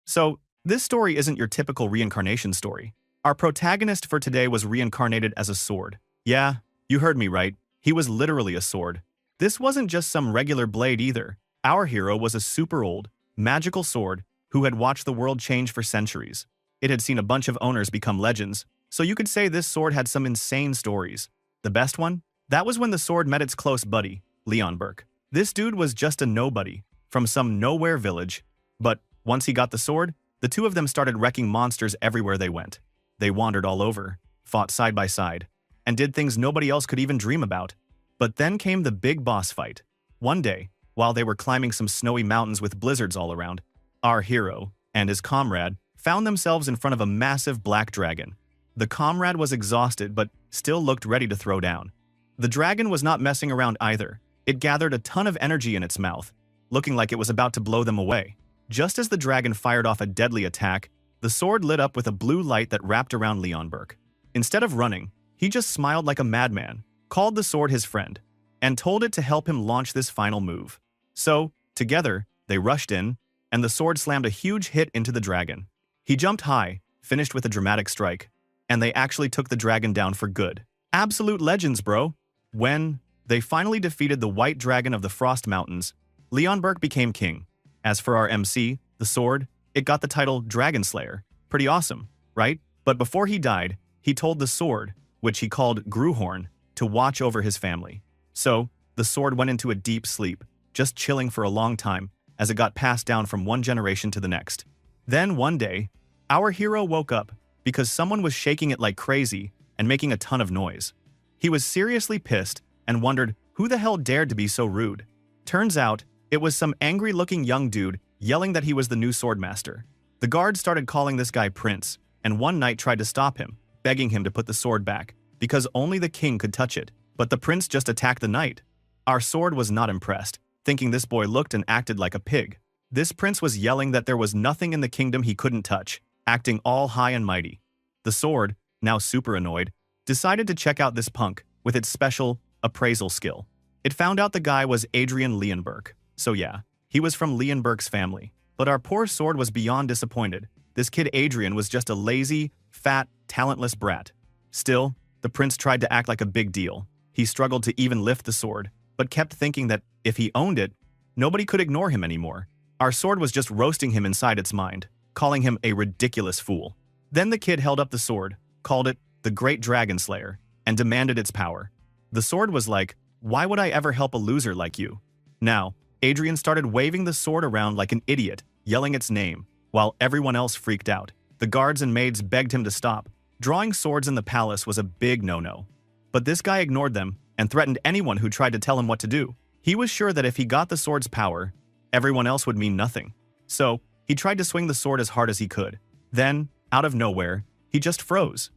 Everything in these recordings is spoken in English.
So, this story isn't your typical reincarnation story. Our protagonist for today was reincarnated as a sword. Yeah, you heard me right. He was literally a sword. This wasn't just some regular blade either. Our hero was a super old, magical sword who had watched the world change for centuries. It had seen a bunch of owners become legends, so you could say this sword had some insane stories. The best one? That was when the sword met its close buddy, Leon Burke. This dude was just a nobody, from some nowhere village. But once he got the sword, the two of them started wrecking monsters everywhere they went. They wandered all over, fought side by side, and did things nobody else could even dream about. But then came the big boss fight. One day, while they were climbing some snowy mountains with blizzards all around, our hero and his comrade found themselves in front of a massive black dragon. The comrade was exhausted but still looked ready to throw down. The dragon was not messing around either. It gathered a ton of energy in its mouth, looking like it was about to blow them away. Just as the dragon fired off a deadly attack, the sword lit up with a blue light that wrapped around Leon Burke. Instead of running, he just smiled like a madman, called the sword his friend, and told it to help him launch this final move. So, together, they rushed in, and the sword slammed a huge hit into the dragon. He jumped high, finished with a dramatic strike, and they actually took the dragon down for good. Absolute legends, bro! When they finally defeated the white dragon of the Frost Mountains, Leon Burke became king. As for our MC, the sword, it got the title Dragon Slayer. Pretty awesome, right? But before he died, he told the sword, which he called Gruhorn, to watch over his family. So, the sword went into a deep sleep, just chilling for a long time as it got passed down from one generation to the next. Then one day, our hero woke up because someone was shaking it like crazy and making a ton of noise. He was seriously pissed and wondered who the hell dared to be so rude. Turns out, it was some angry-looking young dude yelling that he was the new swordmaster. The guards started calling this guy Prince, and one knight tried to stop him, begging him to put the sword back, because only the king could touch it. But the prince just attacked the knight. Our sword was not impressed, thinking this boy looked and acted like a pig. This prince was yelling that there was nothing in the kingdom he couldn't touch, acting all high and mighty. The sword, now super annoyed, decided to check out this punk with its special appraisal skill. It found out the guy was Adrian Leon Burke. So yeah, he was from Leon Burke's family. But our poor sword was beyond disappointed. This kid Adrian was just a lazy, fat, talentless brat. Still, the prince tried to act like a big deal. He struggled to even lift the sword, but kept thinking that if he owned it, nobody could ignore him anymore. Our sword was just roasting him inside its mind, calling him a ridiculous fool. Then the kid held up the sword, called it the Great Dragon Slayer, and demanded its power. The sword was like, "Why would I ever help a loser like you?" Now, Adrian started waving the sword around like an idiot, yelling its name, while everyone else freaked out. The guards and maids begged him to stop. Drawing swords in the palace was a big no-no. But this guy ignored them and threatened anyone who tried to tell him what to do. He was sure that if he got the sword's power, everyone else would mean nothing. So, he tried to swing the sword as hard as he could. Then, out of nowhere, he just froze.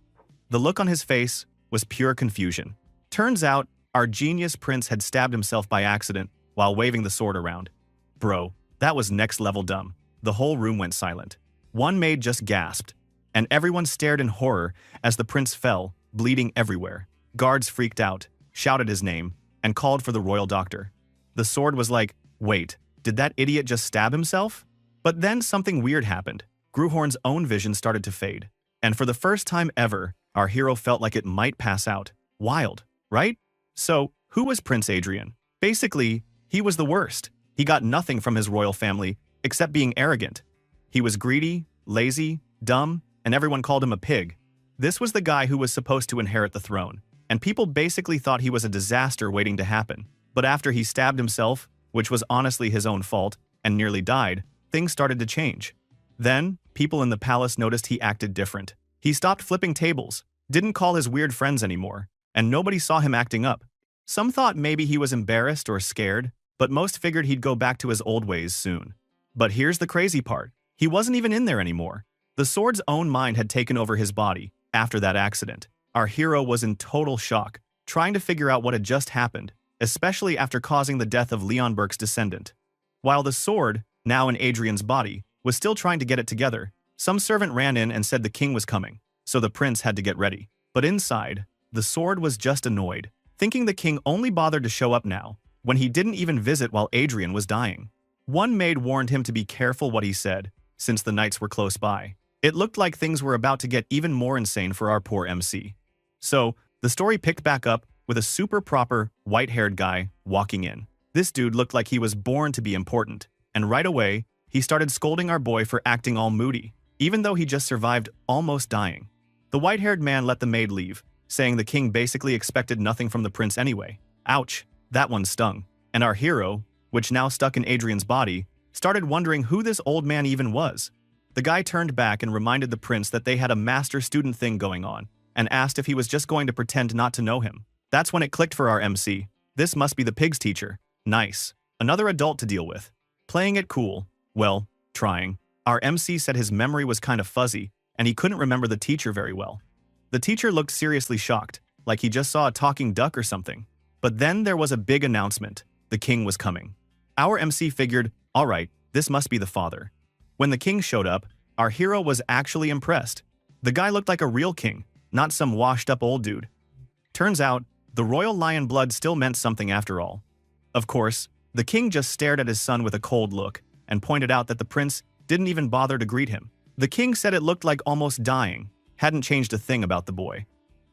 The look on his face was pure confusion. Turns out, our genius prince had stabbed himself by accident while waving the sword around. Bro, that was next level dumb. The whole room went silent. One maid just gasped, and everyone stared in horror as the prince fell, bleeding everywhere. Guards freaked out, shouted his name, and called for the royal doctor. The sword was like, wait, did that idiot just stab himself? But then something weird happened. Gruhorn's own vision started to fade, and for the first time ever, our hero felt like it might pass out. Wild, right? So, who was Prince Adrian? Basically, he was the worst. He got nothing from his royal family except being arrogant. He was greedy, lazy, dumb, and everyone called him a pig. This was the guy who was supposed to inherit the throne, and people basically thought he was a disaster waiting to happen. But after he stabbed himself, which was honestly his own fault, and nearly died, things started to change. Then, people in the palace noticed he acted different. He stopped flipping tables, didn't call his weird friends anymore, and nobody saw him acting up. Some thought maybe he was embarrassed or scared, but most figured he'd go back to his old ways soon. But here's the crazy part. He wasn't even in there anymore. The sword's own mind had taken over his body after that accident. Our hero was in total shock, trying to figure out what had just happened, especially after causing the death of Leon Burke's descendant. While the sword, now in Adrian's body, was still trying to get it together, some servant ran in and said the king was coming, so the prince had to get ready. But inside, the sword was just annoyed, thinking the king only bothered to show up now, when he didn't even visit while Adrian was dying. One maid warned him to be careful what he said, since the nights were close by. It looked like things were about to get even more insane for our poor MC. So, the story picked back up with a super proper, white-haired guy walking in. This dude looked like he was born to be important, and right away, he started scolding our boy for acting all moody, even though he just survived almost dying. The white-haired man let the maid leave, saying the king basically expected nothing from the prince anyway. Ouch, that one stung. And our hero, which now stuck in Adrian's body, started wondering who this old man even was. The guy turned back and reminded the prince that they had a master-student thing going on, and asked if he was just going to pretend not to know him. That's when it clicked for our MC. This must be the pig's teacher. Nice. Another adult to deal with. Playing it cool. Well, trying. Our MC said his memory was kind of fuzzy, and he couldn't remember the teacher very well. The teacher looked seriously shocked, like he just saw a talking duck or something. But then there was a big announcement. The king was coming. Our MC figured, alright, this must be the father. When the king showed up, our hero was actually impressed. The guy looked like a real king, not some washed-up old dude. Turns out, the royal lion blood still meant something after all. Of course, the king just stared at his son with a cold look and pointed out that the prince didn't even bother to greet him. The king said it looked like almost dying, hadn't changed a thing about the boy.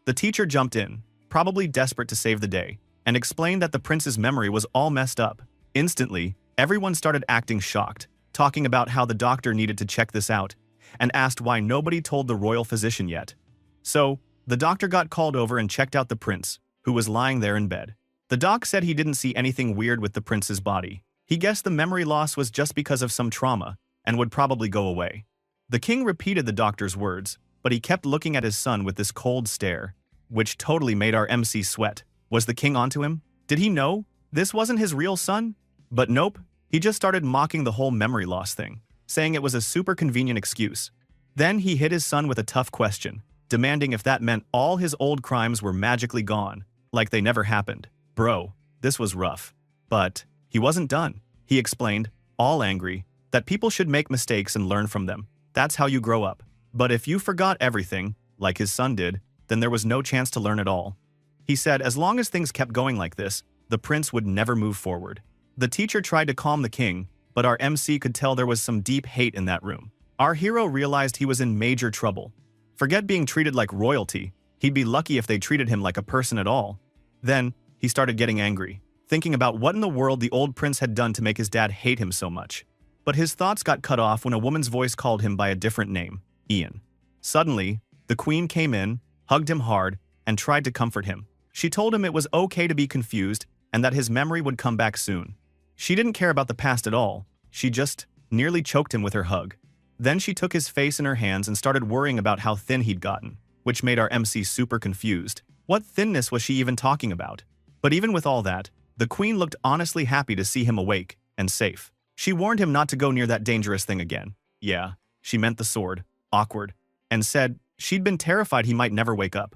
The teacher jumped in, probably desperate to save the day, and explained that the prince's memory was all messed up. Instantly, everyone started acting shocked, talking about how the doctor needed to check this out, and asked why nobody told the royal physician yet. So, the doctor got called over and checked out the prince, who was lying there in bed. The doc said he didn't see anything weird with the prince's body. He guessed the memory loss was just because of some trauma, and would probably go away. The king repeated the doctor's words, but he kept looking at his son with this cold stare, which totally made our MC sweat. Was the king onto him? Did he know this wasn't his real son? But nope, he just started mocking the whole memory loss thing, saying it was a super convenient excuse. Then he hit his son with a tough question, demanding if that meant all his old crimes were magically gone, like they never happened. Bro, this was rough. But he wasn't done. He explained, all angry, that people should make mistakes and learn from them. That's how you grow up. But if you forgot everything, like his son did, then there was no chance to learn at all. He said as long as things kept going like this, the prince would never move forward. The teacher tried to calm the king, but our MC could tell there was some deep hate in that room. Our hero realized he was in major trouble. Forget being treated like royalty, he'd be lucky if they treated him like a person at all. Then, he started getting angry, thinking about what in the world the old prince had done to make his dad hate him so much. But his thoughts got cut off when a woman's voice called him by a different name, Ian. Suddenly, the queen came in, hugged him hard, and tried to comfort him. She told him it was okay to be confused and that his memory would come back soon. She didn't care about the past at all, she just nearly choked him with her hug. Then she took his face in her hands and started worrying about how thin he'd gotten, which made our MC super confused. What thinness was she even talking about? But even with all that, the queen looked honestly happy to see him awake and safe. She warned him not to go near that dangerous thing again. Yeah, she meant the sword, awkward, and said she'd been terrified he might never wake up.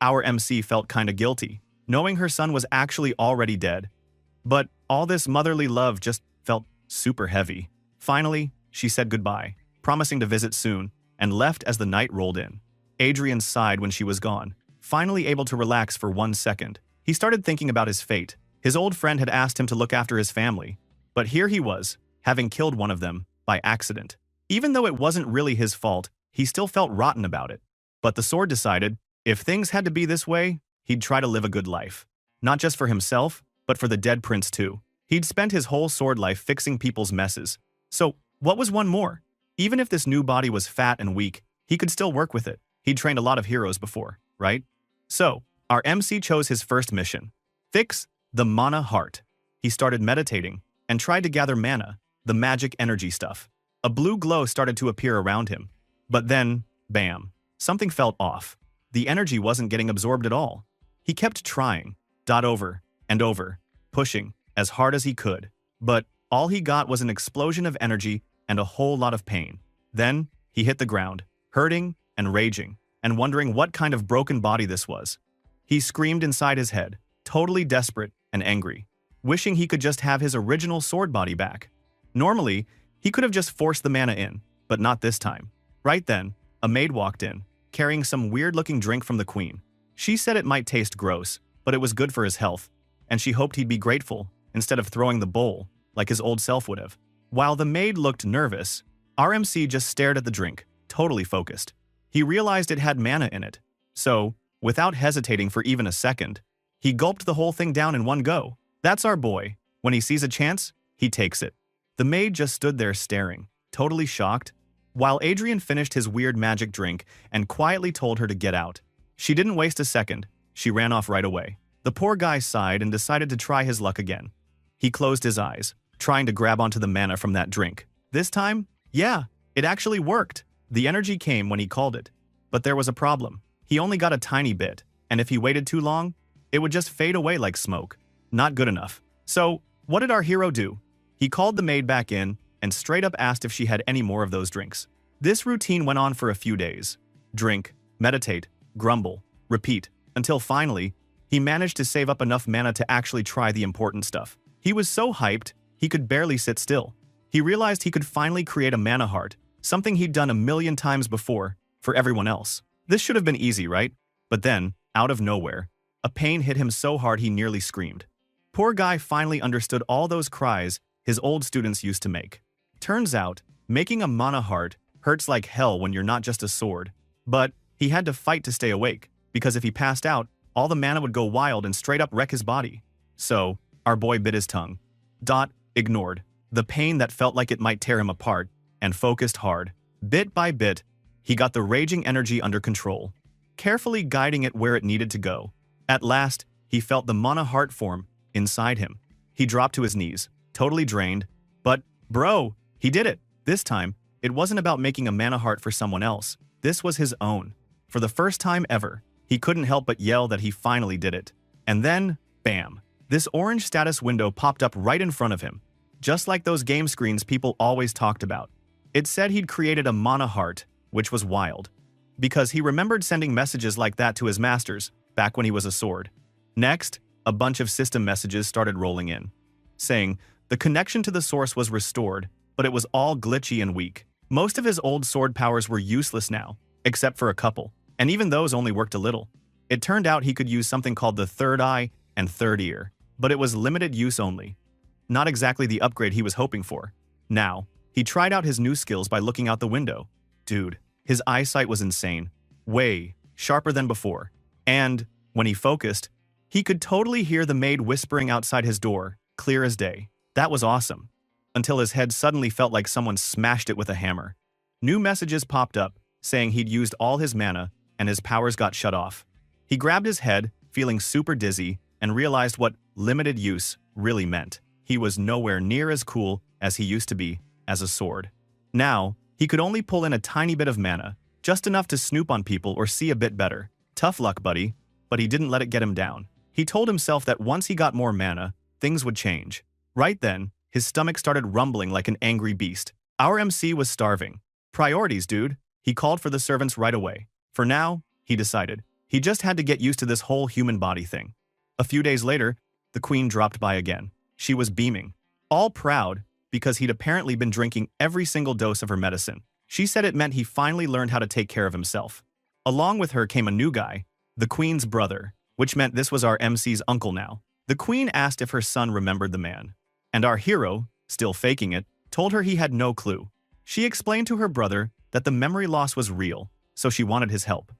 Our MC felt kinda guilty, knowing her son was actually already dead. But all this motherly love just felt super heavy. Finally, she said goodbye, promising to visit soon, and left as the night rolled in. Adrian sighed when she was gone, finally able to relax for 1 second. He started thinking about his fate. His old friend had asked him to look after his family, but here he was, having killed one of them, by accident. Even though it wasn't really his fault, he still felt rotten about it. But the sword decided, if things had to be this way, he'd try to live a good life. Not just for himself, but for the dead prince too. He'd spent his whole sword life fixing people's messes. So, what was one more? Even if this new body was fat and weak, he could still work with it. He'd trained a lot of heroes before, right? So, our MC chose his first mission. Fix the mana heart. He started meditating and tried to gather mana, the magic energy stuff. A blue glow started to appear around him. But then, bam, something felt off. The energy wasn't getting absorbed at all. He kept trying, over and over, pushing as hard as he could. But all he got was an explosion of energy and a whole lot of pain. Then, he hit the ground, hurting and raging, and wondering what kind of broken body this was. He screamed inside his head, totally desperate and angry, wishing he could just have his original sword body back. Normally, he could have just forced the mana in, but not this time. Right then, a maid walked in, carrying some weird-looking drink from the queen. She said it might taste gross, but it was good for his health, and she hoped he'd be grateful instead of throwing the bowl, like his old self would have. While the maid looked nervous, Our MC just stared at the drink, totally focused. He realized it had mana in it. So, without hesitating for even a second, he gulped the whole thing down in one go. That's our boy. When he sees a chance, he takes it. The maid just stood there staring, totally shocked, while Adrian finished his weird magic drink and quietly told her to get out. She didn't waste a second. She ran off right away. The poor guy sighed and decided to try his luck again. He closed his eyes, trying to grab onto the mana from that drink. This time, yeah, it actually worked. The energy came when he called it. But there was a problem. He only got a tiny bit, and if he waited too long, it would just fade away like smoke. Not good enough. So, what did our hero do? He called the maid back in and straight up asked if she had any more of those drinks. This routine went on for a few days. Drink, meditate, grumble, repeat, until finally, he managed to save up enough mana to actually try the important stuff. He was so hyped, he could barely sit still. He realized he could finally create a mana heart, something he'd done a million times before, for everyone else. This should have been easy, right? But then, out of nowhere, a pain hit him so hard he nearly screamed. Poor guy finally understood all those cries his old students used to make. Turns out, making a mana heart hurts like hell when you're not just a sword. But he had to fight to stay awake, because if he passed out, all the mana would go wild and straight up wreck his body. So, our boy bit his tongue. Ignored the pain that felt like it might tear him apart, and focused hard. Bit by bit, he got the raging energy under control, carefully guiding it where it needed to go. At last, he felt the mana heart form inside him. He dropped to his knees, totally drained. But, bro, he did it. This time, it wasn't about making a mana heart for someone else. This was his own. For the first time ever, he couldn't help but yell that he finally did it. And then, bam, this orange status window popped up right in front of him, just like those game screens people always talked about. It said he'd created a mana heart, which was wild, because he remembered sending messages like that to his masters back when he was a sword. Next, a bunch of system messages started rolling in, saying the connection to the source was restored, but it was all glitchy and weak. Most of his old sword powers were useless now, except for a couple, and even those only worked a little. It turned out he could use something called the third eye and third ear, but it was limited use only. Not exactly the upgrade he was hoping for. Now, he tried out his new skills by looking out the window. Dude, his eyesight was insane. Way sharper than before. And, when he focused, he could totally hear the maid whispering outside his door, clear as day. That was awesome. Until his head suddenly felt like someone smashed it with a hammer. New messages popped up, saying he'd used all his mana, and his powers got shut off. He grabbed his head, feeling super dizzy, and realized what limited use really meant. He was nowhere near as cool as he used to be as a sword. Now, he could only pull in a tiny bit of mana, just enough to snoop on people or see a bit better. Tough luck, buddy. But he didn't let it get him down. He told himself that once he got more mana, things would change. Right then, his stomach started rumbling like an angry beast. Our MC was starving. Priorities, dude. He called for the servants right away. For now, he decided, he just had to get used to this whole human body thing. A few days later, the queen dropped by again. She was beaming. All proud, because he'd apparently been drinking every single dose of her medicine. She said it meant he finally learned how to take care of himself. Along with her came a new guy, the queen's brother, which meant this was our MC's uncle now. The queen asked if her son remembered the man. And our hero, still faking it, told her he had no clue. She explained to her brother that the memory loss was real, so she wanted his help.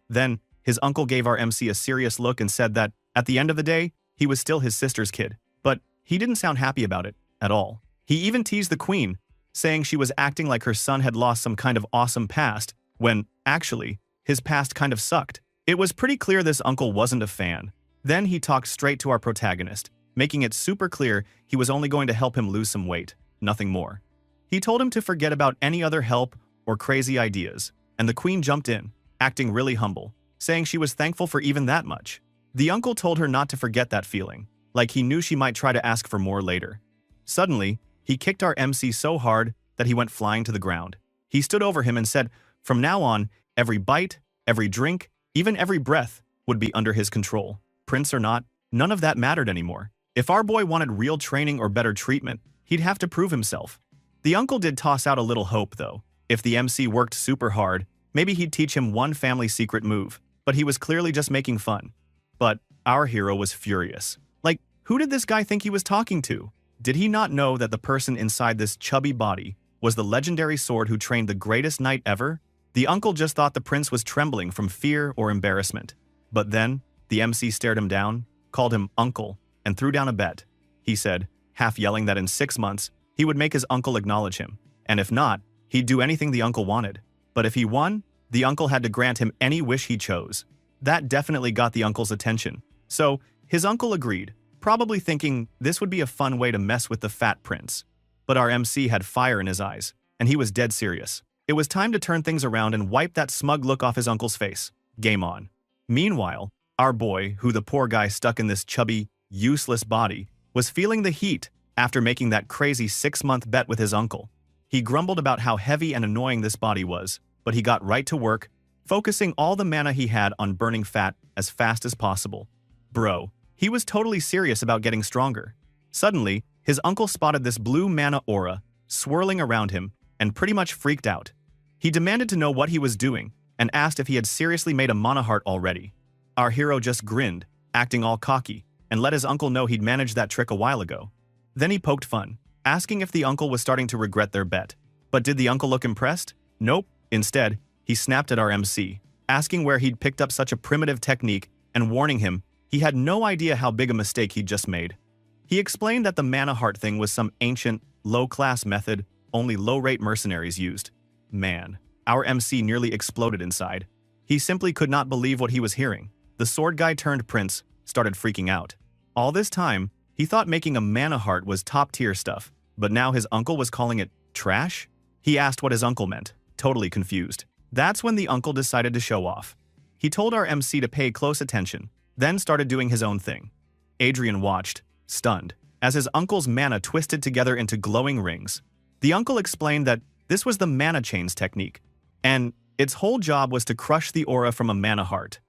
Then, his uncle gave our MC a serious look and said that, at the end of the day, he was still his sister's kid. But he didn't sound happy about it, at all. He even teased the queen, saying she was acting like her son had lost some kind of awesome past, when, actually, his past kind of sucked. It was pretty clear this uncle wasn't a fan. Then he talked straight to our protagonist, making it super clear he was only going to help him lose some weight, nothing more. He told him to forget about any other help or crazy ideas, and the queen jumped in, acting really humble, saying she was thankful for even that much. The uncle told her not to forget that feeling, like he knew she might try to ask for more later. Suddenly, he kicked our MC so hard that he went flying to the ground. He stood over him and said, from now on, every bite, every drink, even every breath would be under his control. Prince or not, none of that mattered anymore. If our boy wanted real training or better treatment, he'd have to prove himself. The uncle did toss out a little hope, though. If the MC worked super hard, maybe he'd teach him one family secret move, but he was clearly just making fun. But our hero was furious. Like, who did this guy think he was talking to? Did he not know that the person inside this chubby body was the legendary sword who trained the greatest knight ever? The uncle just thought the prince was trembling from fear or embarrassment. But then, the MC stared him down, called him uncle, and threw down a bet. He said, half yelling that in 6 months, he would make his uncle acknowledge him, and if not, he'd do anything the uncle wanted. But if he won, the uncle had to grant him any wish he chose. That definitely got the uncle's attention. So, his uncle agreed, probably thinking this would be a fun way to mess with the fat prince. But our MC had fire in his eyes, and he was dead serious. It was time to turn things around and wipe that smug look off his uncle's face. Game on. Meanwhile, our boy, who the poor guy stuck in this chubby, useless body, was feeling the heat after making that crazy 6-month bet with his uncle. He grumbled about how heavy and annoying this body was, but he got right to work, focusing all the mana he had on burning fat as fast as possible. Bro, he was totally serious about getting stronger. Suddenly, his uncle spotted this blue mana aura swirling around him and pretty much freaked out. He demanded to know what he was doing and asked if he had seriously made a mana heart already. Our hero just grinned, acting all cocky, and let his uncle know he'd managed that trick a while ago. Then he poked fun, asking if the uncle was starting to regret their bet. But did the uncle look impressed? Nope. Instead, he snapped at our MC, asking where he'd picked up such a primitive technique and warning him he had no idea how big a mistake he'd just made. He explained that the mana heart thing was some ancient, low-class method only low-rate mercenaries used. Man, our MC nearly exploded inside. He simply could not believe what he was hearing. The sword guy turned prince started freaking out. All this time, he thought making a mana heart was top-tier stuff, but now his uncle was calling it trash? He asked what his uncle meant, totally confused. That's when the uncle decided to show off. He told our MC to pay close attention, then started doing his own thing. Adrian watched, stunned, as his uncle's mana twisted together into glowing rings. The uncle explained that this was the mana chains technique, and its whole job was to crush the aura from a mana heart.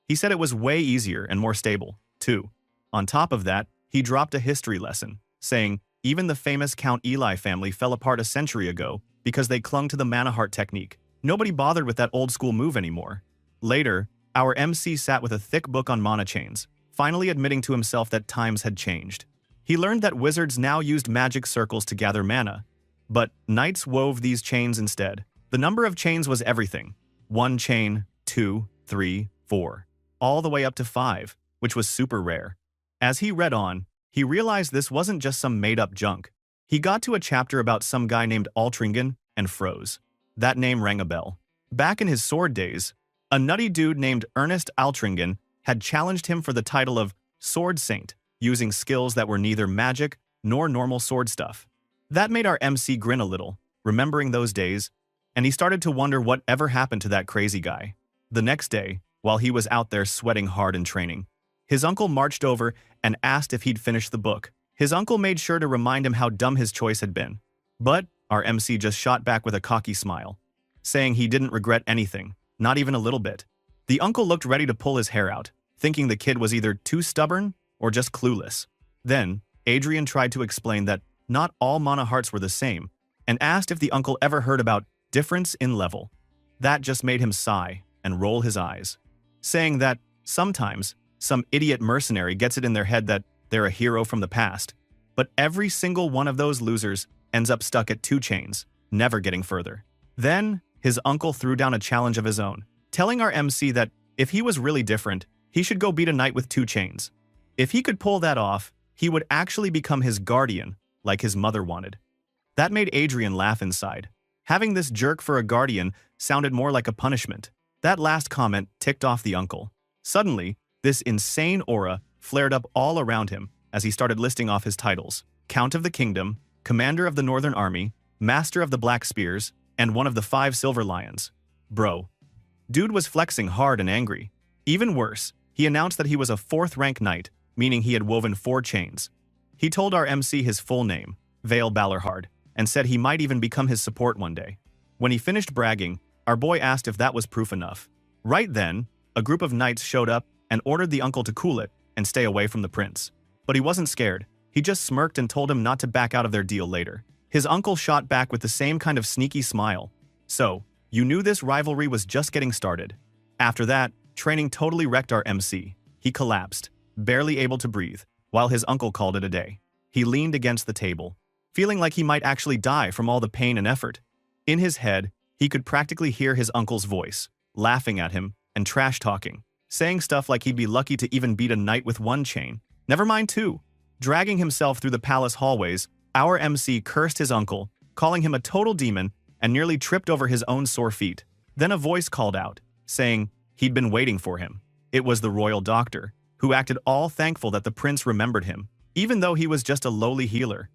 He said it was way easier and more stable, too. On top of that, he dropped a history lesson, saying even the famous Count Eli family fell apart a century ago because they clung to the mana heart technique. Nobody bothered with that old-school move anymore. Later, our MC sat with a thick book on mana chains, finally admitting to himself that times had changed. He learned that wizards now used magic circles to gather mana, but knights wove these chains instead. The number of chains was everything. 1 chain, 2, 3, 4, all the way up to 5, which was super rare. As he read on, he realized this wasn't just some made-up junk. He got to a chapter about some guy named Altringen and froze. That name rang a bell. Back in his sword days, a nutty dude named Ernest Altringen had challenged him for the title of Sword Saint, using skills that were neither magic nor normal sword stuff. That made our MC grin a little, remembering those days, and he started to wonder what ever happened to that crazy guy. The next day, while he was out there sweating hard in training, his uncle marched over and asked if he'd finished the book. His uncle made sure to remind him how dumb his choice had been. But our MC just shot back with a cocky smile, saying he didn't regret anything, not even a little bit. The uncle looked ready to pull his hair out, thinking the kid was either too stubborn or just clueless. Then, Adrian tried to explain that not all mana hearts were the same, and asked if the uncle ever heard about difference in level. That just made him sigh and roll his eyes, saying that sometimes some idiot mercenary gets it in their head that they're a hero from the past, but every single one of those losers ends up stuck at 2 chains, never getting further. Then, his uncle threw down a challenge of his own, telling our MC that if he was really different, he should go beat a knight with 2 chains. If he could pull that off, he would actually become his guardian, like his mother wanted. That made Adrian laugh inside. Having this jerk for a guardian sounded more like a punishment. That last comment ticked off the uncle. Suddenly, this insane aura flared up all around him as he started listing off his titles: Count of the Kingdom, Commander of the Northern Army, Master of the Black Spears, and one of the 5 Silver Lions. Bro. Dude was flexing hard and angry. Even worse, he announced that he was a 4th-rank knight, meaning he had woven 4 chains. He told our MC his full name, Vale Balorhard, and said he might even become his support one day. When he finished bragging, our boy asked if that was proof enough. Right then, a group of knights showed up and ordered the uncle to cool it and stay away from the prince. But he wasn't scared. He just smirked and told him not to back out of their deal later. His uncle shot back with the same kind of sneaky smile. So, you knew this rivalry was just getting started. After that, training totally wrecked our MC. He collapsed, barely able to breathe, while his uncle called it a day. He leaned against the table, feeling like he might actually die from all the pain and effort. In his head, he could practically hear his uncle's voice, laughing at him and trash-talking, saying stuff like he'd be lucky to even beat a knight with one chain. Never mind two. Dragging himself through the palace hallways, our MC cursed his uncle, calling him a total demon, and nearly tripped over his own sore feet. Then a voice called out, saying he'd been waiting for him. It was the royal doctor, who acted all thankful that the prince remembered him, even though he was just a lowly healer.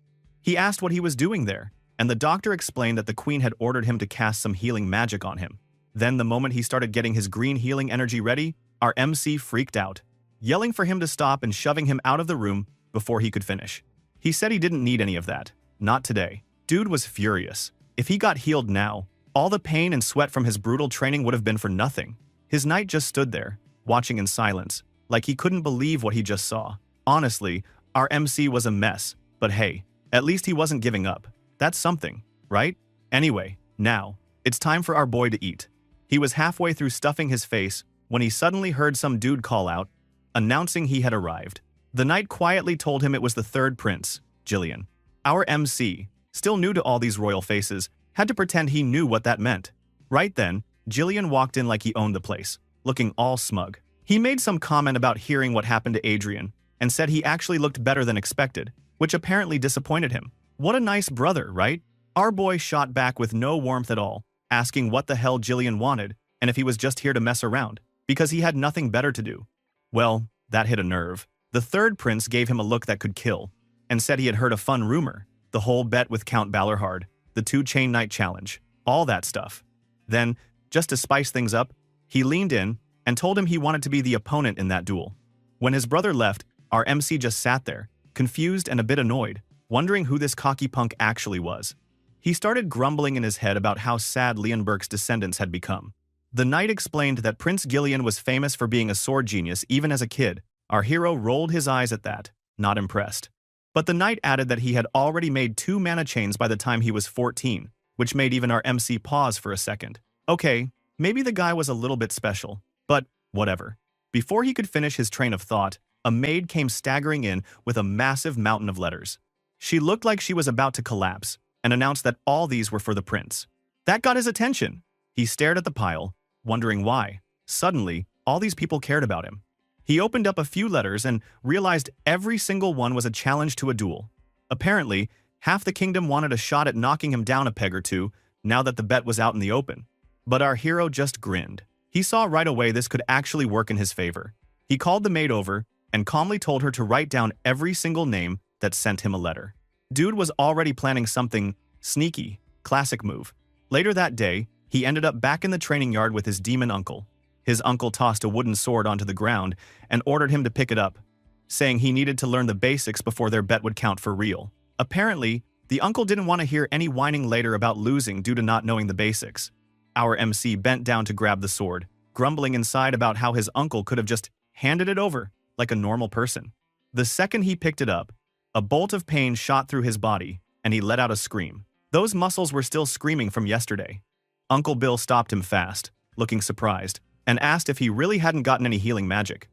He asked what he was doing there, and the doctor explained that the queen had ordered him to cast some healing magic on him. Then the moment he started getting his green healing energy ready, our MC freaked out, yelling for him to stop and shoving him out of the room before he could finish. He said he didn't need any of that. Not today. Dude was furious. If he got healed now, all the pain and sweat from his brutal training would have been for nothing. His knight just stood there, watching in silence, like he couldn't believe what he just saw. Honestly, our MC was a mess, but hey, at least he wasn't giving up. That's something, right? Anyway, now, it's time for our boy to eat. He was halfway through stuffing his face when he suddenly heard some dude call out, announcing he had arrived. The knight quietly told him it was the third prince, Jillian. Our MC, still new to all these royal faces, had to pretend he knew what that meant. Right then, Jillian walked in like he owned the place, looking all smug. He made some comment about hearing what happened to Adrian, and said he actually looked better than expected, which apparently disappointed him. What a nice brother, right? Our boy shot back with no warmth at all, asking what the hell Jillian wanted, and if he was just here to mess around, because he had nothing better to do. Well, that hit a nerve. The third prince gave him a look that could kill, and said he had heard a fun rumor, the whole bet with Count Balorhard, the 2-chain knight challenge, all that stuff. Then, just to spice things up, he leaned in and told him he wanted to be the opponent in that duel. When his brother left, our MC just sat there, confused and a bit annoyed, wondering who this cocky punk actually was. He started grumbling in his head about how sad Leonberg's descendants had become. The knight explained that Prince Gillian was famous for being a sword genius even as a kid. Our hero rolled his eyes at that, not impressed. But the knight added that he had already made 2 mana chains by the time he was 14, which made even our MC pause for a second. Okay, maybe the guy was a little bit special, but whatever. Before he could finish his train of thought, a maid came staggering in with a massive mountain of letters. She looked like she was about to collapse, and announced that all these were for the prince. That got his attention. He stared at the pile, wondering why. Suddenly, all these people cared about him. He opened up a few letters and realized every single one was a challenge to a duel. Apparently, half the kingdom wanted a shot at knocking him down a peg or two now that the bet was out in the open. But our hero just grinned. He saw right away this could actually work in his favor. He called the maid over and calmly told her to write down every single name that sent him a letter. Dude was already planning something sneaky, classic move. Later that day, he ended up back in the training yard with his demon uncle. His uncle tossed a wooden sword onto the ground and ordered him to pick it up, saying he needed to learn the basics before their bet would count for real. Apparently, the uncle didn't want to hear any whining later about losing due to not knowing the basics. Our MC bent down to grab the sword, grumbling inside about how his uncle could have just handed it over like a normal person. The second he picked it up, a bolt of pain shot through his body, and he let out a scream. Those muscles were still screaming from yesterday. Uncle Bill stopped him fast, looking surprised, and asked if he really hadn't gotten any healing magic.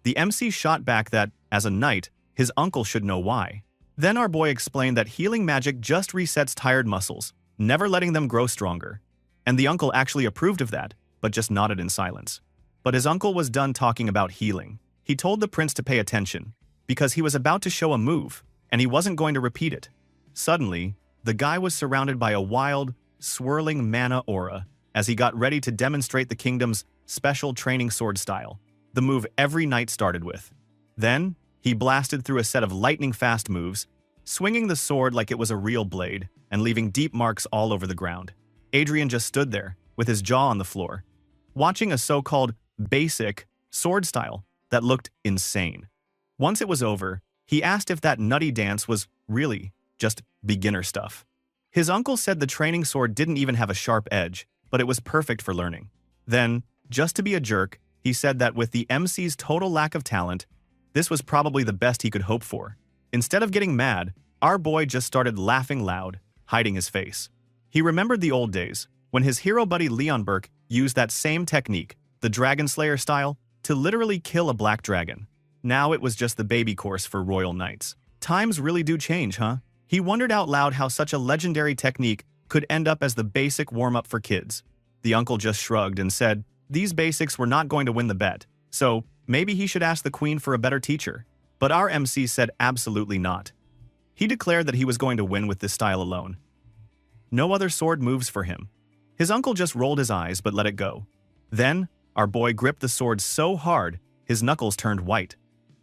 The MC shot back that, as a knight, his uncle should know why. Then our boy explained that healing magic just resets tired muscles, never letting them grow stronger. And the uncle actually approved of that, but just nodded in silence. But his uncle was done talking about healing. He told the prince to pay attention, because he was about to show a move, and he wasn't going to repeat it. Suddenly, the guy was surrounded by a wild, swirling mana aura as he got ready to demonstrate the kingdom's special training sword style, the move every knight started with. Then, he blasted through a set of lightning-fast moves, swinging the sword like it was a real blade and leaving deep marks all over the ground. Adrian just stood there, with his jaw on the floor, watching a so-called basic sword style that looked insane. Once it was over, he asked if that nutty dance was really just beginner stuff. His uncle said the training sword didn't even have a sharp edge, but it was perfect for learning. Then, just to be a jerk, he said that with the MC's total lack of talent, this was probably the best he could hope for. Instead of getting mad, our boy just started laughing loud, hiding his face. He remembered the old days, when his hero buddy Leonberg used that same technique, the Dragon Slayer style, to literally kill a black dragon. Now it was just the baby course for royal knights. Times really do change, huh? He wondered out loud how such a legendary technique could end up as the basic warm-up for kids. The uncle just shrugged and said these basics were not going to win the bet, so maybe he should ask the queen for a better teacher. But our MC said absolutely not. He declared that he was going to win with this style alone. No other sword moves for him. His uncle just rolled his eyes but let it go. Then, our boy gripped the sword so hard, his knuckles turned white.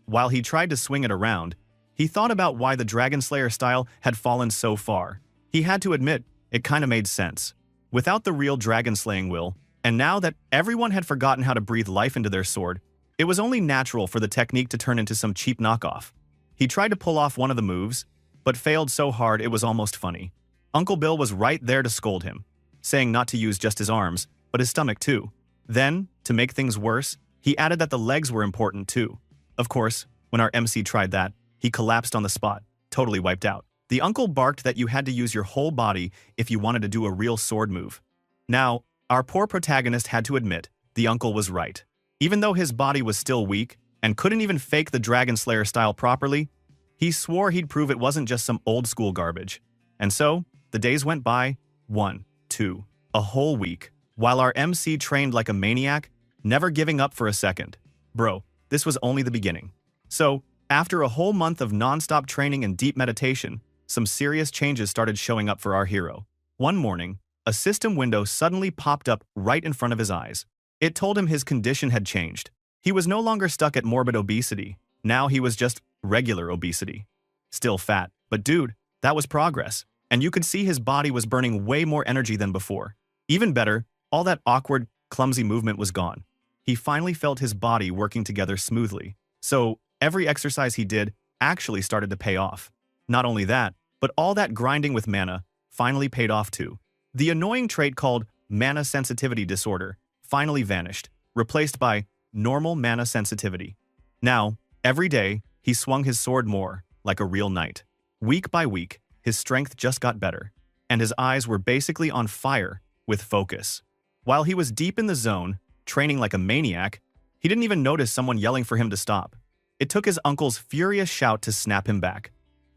While he tried to swing it around, he thought about why the Dragon Slayer style had fallen so far. He had to admit, it kinda made sense. Without the real dragon slaying will, and now that everyone had forgotten how to breathe life into their sword, it was only natural for the technique to turn into some cheap knockoff. He tried to pull off one of the moves, but failed so hard it was almost funny. Uncle Bill was right there to scold him, saying not to use just his arms, but his stomach too. Then, to make things worse, he added that the legs were important too. Of course, when our MC tried that, he collapsed on the spot, totally wiped out. The uncle barked that you had to use your whole body if you wanted to do a real sword move. Now, our poor protagonist had to admit, the uncle was right. Even though his body was still weak and couldn't even fake the Dragon Slayer style properly, he swore he'd prove it wasn't just some old school garbage. And so, the days went by, 1, 2, a whole week, while our MC trained like a maniac, never giving up for a second. Bro, this was only the beginning. So, after a whole month of non-stop training and deep meditation, some serious changes started showing up for our hero. One morning, a system window suddenly popped up right in front of his eyes. It told him his condition had changed. He was no longer stuck at morbid obesity. Now he was just regular obesity. Still fat, but dude, that was progress. And you could see his body was burning way more energy than before. Even better, all that awkward, clumsy movement was gone. He finally felt his body working together smoothly. So, every exercise he did actually started to pay off. Not only that, but all that grinding with mana finally paid off too. The annoying trait called mana sensitivity disorder finally vanished, replaced by normal mana sensitivity. Now, every day, he swung his sword more, like a real knight. Week by week, his strength just got better, and his eyes were basically on fire with focus. While he was deep in the zone, training like a maniac, he didn't even notice someone yelling for him to stop. It took his uncle's furious shout to snap him back.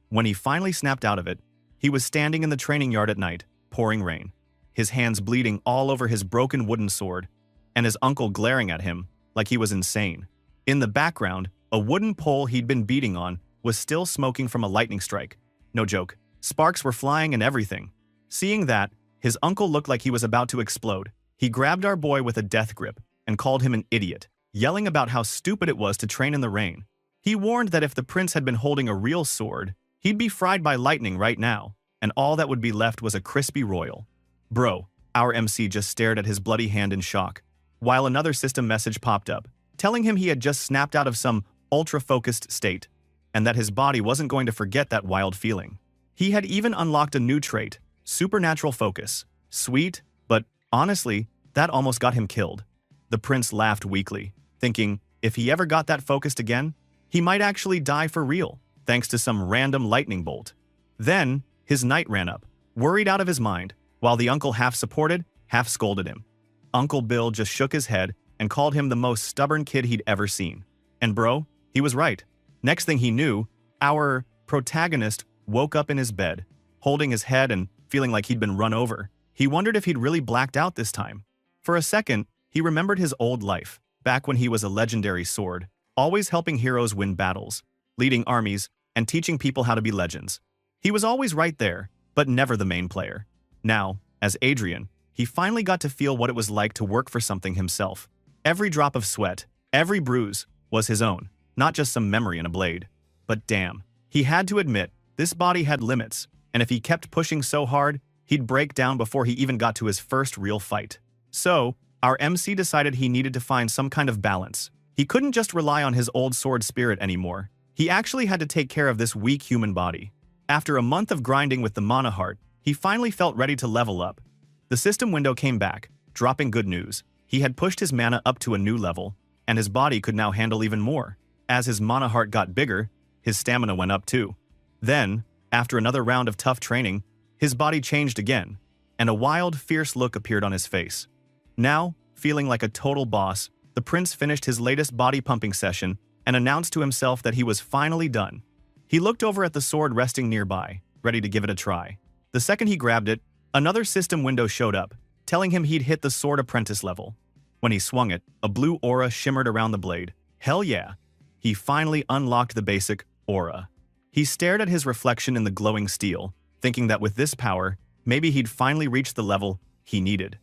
When he finally snapped out of it, he was standing in the training yard at night, pouring rain, his hands bleeding all over his broken wooden sword, and his uncle glaring at him like he was insane. In the background, a wooden pole he'd been beating on was still smoking from a lightning strike. No joke. Sparks were flying and everything. Seeing that, his uncle looked like he was about to explode. He grabbed our boy with a death grip and called him an idiot, yelling about how stupid it was to train in the rain. He warned that if the prince had been holding a real sword, he'd be fried by lightning right now, and all that would be left was a crispy royal. Bro, our MC just stared at his bloody hand in shock, while another system message popped up, telling him he had just snapped out of some ultra-focused state, and that his body wasn't going to forget that wild feeling. He had even unlocked a new trait, supernatural focus. Sweet, but honestly, that almost got him killed. The prince laughed weakly, thinking if he ever got that focused again, he might actually die for real, thanks to some random lightning bolt. Then, his knight ran up, worried out of his mind, while the uncle half supported, half scolded him. Uncle Bill just shook his head and called him the most stubborn kid he'd ever seen. And bro, he was right. Next thing he knew, our protagonist woke up in his bed, holding his head and feeling like he'd been run over. He wondered if he'd really blacked out this time. For a second, he remembered his old life, back when he was a legendary sword, always helping heroes win battles, leading armies, and teaching people how to be legends. He was always right there, but never the main player. Now, as Adrian, he finally got to feel what it was like to work for something himself. Every drop of sweat, every bruise, was his own, not just some memory in a blade. But damn, he had to admit, this body had limits, and if he kept pushing so hard, he'd break down before he even got to his first real fight. So, our MC decided he needed to find some kind of balance. He couldn't just rely on his old sword spirit anymore. He actually had to take care of this weak human body. After a month of grinding with the mana heart, he finally felt ready to level up. The system window came back, dropping good news. He had pushed his mana up to a new level, and his body could now handle even more. As his mana heart got bigger, his stamina went up too. Then, after another round of tough training, his body changed again, and a wild, fierce look appeared on his face. Now, feeling like a total boss, the prince finished his latest body pumping session and announced to himself that he was finally done. He looked over at the sword resting nearby, ready to give it a try. The second he grabbed it, another system window showed up, telling him he'd hit the sword apprentice level. When he swung it, a blue aura shimmered around the blade. Hell yeah! He finally unlocked the basic aura. He stared at his reflection in the glowing steel, thinking that with this power, maybe he'd finally reach the level he needed.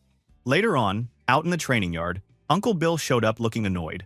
Later on, out in the training yard, Uncle Bill showed up looking annoyed.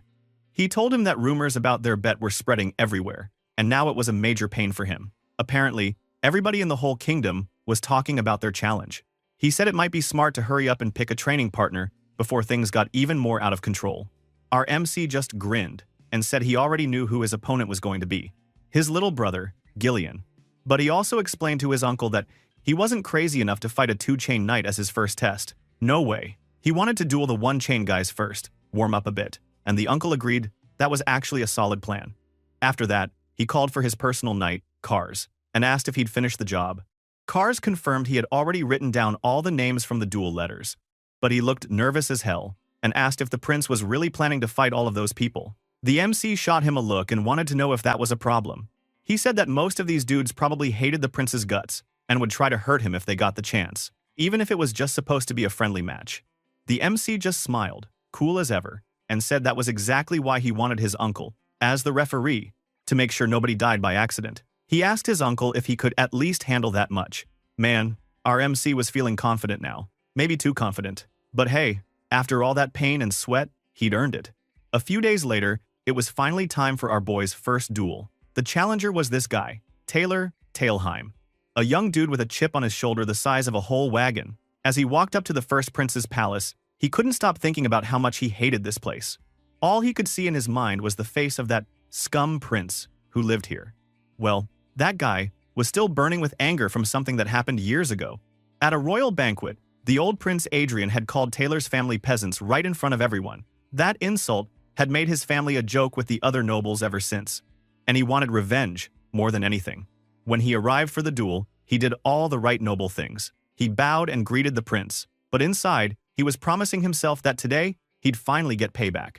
He told him that rumors about their bet were spreading everywhere, and now it was a major pain for him. Apparently, everybody in the whole kingdom was talking about their challenge. He said it might be smart to hurry up and pick a training partner before things got even more out of control. Our MC just grinned and said he already knew who his opponent was going to be. His little brother, Gillian. But he also explained to his uncle that he wasn't crazy enough to fight a two-chain knight as his first test. No way. He wanted to duel the one-chain guys first, warm up a bit, and the uncle agreed that was actually a solid plan. After that, he called for his personal knight, Cars, and asked if he'd finish the job. Cars confirmed he had already written down all the names from the duel letters, but he looked nervous as hell and asked if the prince was really planning to fight all of those people. The MC shot him a look and wanted to know if that was a problem. He said that most of these dudes probably hated the prince's guts and would try to hurt him if they got the chance, even if it was just supposed to be a friendly match. The MC just smiled, cool as ever, and said that was exactly why he wanted his uncle, as the referee, to make sure nobody died by accident. He asked his uncle if he could at least handle that much. Man, our MC was feeling confident now. Maybe too confident. But hey, after all that pain and sweat, he'd earned it. A few days later, it was finally time for our boy's first duel. The challenger was this guy, Taylor Tailheim, a young dude with a chip on his shoulder the size of a whole wagon. As he walked up to the first prince's palace, he couldn't stop thinking about how much he hated this place. All he could see in his mind was the face of that scum prince who lived here. Well, that guy was still burning with anger from something that happened years ago. At a royal banquet, the old Prince Adrian had called Taylor's family peasants right in front of everyone. That insult had made his family a joke with the other nobles ever since, and he wanted revenge more than anything. When he arrived for the duel, he did all the right noble things. He bowed and greeted the prince, but inside, he was promising himself that today, he'd finally get payback.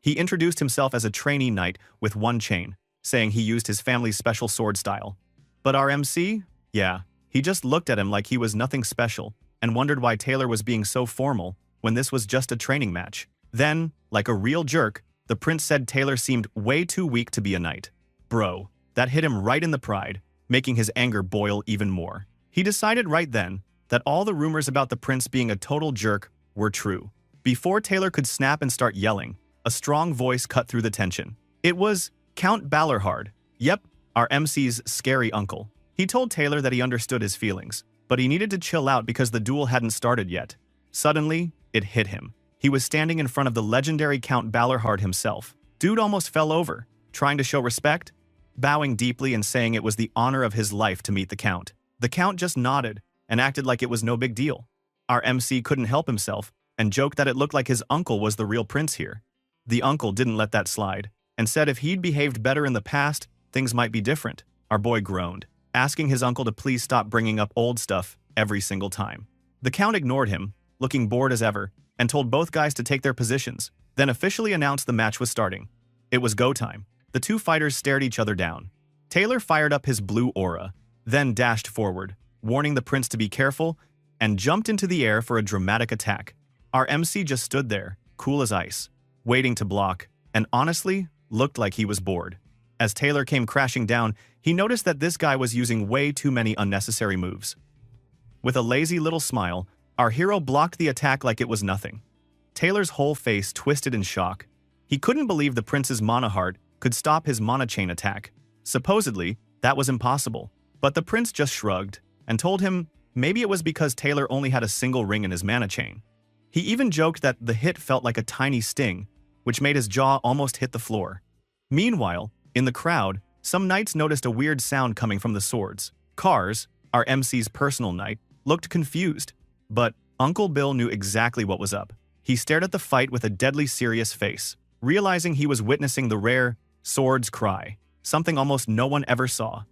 He introduced himself as a trainee knight with one chain, saying he used his family's special sword style. But our MC? Yeah, he just looked at him like he was nothing special and wondered why Taylor was being so formal when this was just a training match. Then, like a real jerk, the prince said Taylor seemed way too weak to be a knight. Bro, that hit him right in the pride, making his anger boil even more. He decided right then that all the rumors about the prince being a total jerk were true. Before Taylor could snap and start yelling, a strong voice cut through the tension. It was Count Ballarhard. Yep, our MC's scary uncle. He told Taylor that he understood his feelings, but he needed to chill out because the duel hadn't started yet. Suddenly, it hit him. He was standing in front of the legendary Count Ballarhard himself. Dude almost fell over, trying to show respect, bowing deeply and saying it was the honor of his life to meet the Count. The Count just nodded and acted like it was no big deal. Our MC couldn't help himself and joked that it looked like his uncle was the real prince here. The uncle didn't let that slide and said if he'd behaved better in the past, things might be different. Our boy groaned, asking his uncle to please stop bringing up old stuff every single time. The Count ignored him, looking bored as ever, and told both guys to take their positions, then officially announced the match was starting. It was go time. The two fighters stared each other down. Taylor fired up his blue aura, then dashed forward, warning the prince to be careful, and jumped into the air for a dramatic attack. Our MC just stood there, cool as ice, waiting to block, and honestly, looked like he was bored. As Taylor came crashing down, he noticed that this guy was using way too many unnecessary moves. With a lazy little smile, our hero blocked the attack like it was nothing. Taylor's whole face twisted in shock. He couldn't believe the prince's mana heart could stop his mana chain attack. Supposedly, that was impossible. But the prince just shrugged and told him maybe it was because Taylor only had a single ring in his mana chain. He even joked that the hit felt like a tiny sting, which made his jaw almost hit the floor. Meanwhile, in the crowd, some knights noticed a weird sound coming from the swords. Cars, our MC's personal knight, looked confused. But Uncle Bill knew exactly what was up. He stared at the fight with a deadly serious face, realizing he was witnessing the rare sword's cry, something almost no one ever saw.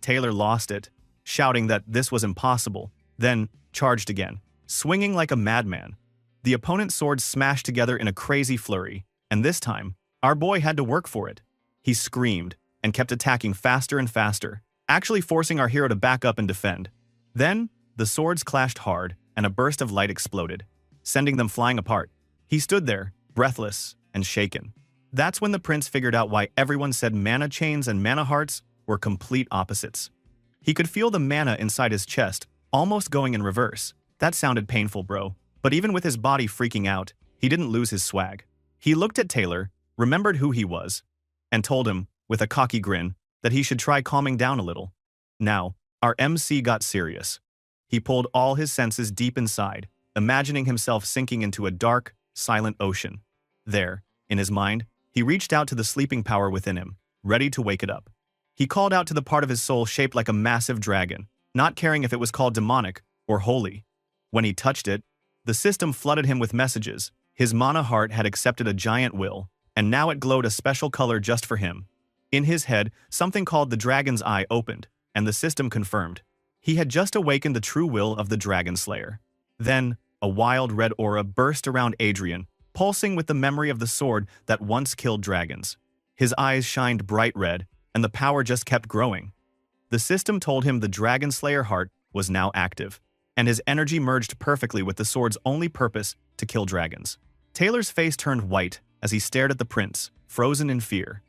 Taylor lost it, shouting that this was impossible, then charged again, swinging like a madman. The opponent's swords smashed together in a crazy flurry, and this time, our boy had to work for it. He screamed and kept attacking faster and faster, actually forcing our hero to back up and defend. Then, the swords clashed hard, and a burst of light exploded, sending them flying apart. He stood there, breathless and shaken. That's when the prince figured out why everyone said mana chains and mana hearts were complete opposites. He could feel the mana inside his chest, almost going in reverse. That sounded painful, bro. But even with his body freaking out, he didn't lose his swag. He looked at Taylor, remembered who he was, and told him, with a cocky grin, that he should try calming down a little. Now, our MC got serious. He pulled all his senses deep inside, imagining himself sinking into a dark, silent ocean. There, in his mind, he reached out to the sleeping power within him, ready to wake it up. He called out to the part of his soul shaped like a massive dragon, not caring if it was called demonic or holy. When he touched it, the system flooded him with messages. His mana heart had accepted a giant will, and now it glowed a special color just for him. In his head, something called the Dragon's Eye opened, and the system confirmed. He had just awakened the true will of the Dragon Slayer. Then, a wild red aura burst around Adrian, pulsing with the memory of the sword that once killed dragons. His eyes shined bright red, and the power just kept growing. The system told him the Dragon Slayer heart was now active, and his energy merged perfectly with the sword's only purpose to kill dragons. Taylor's face turned white as he stared at the prince, frozen in fear.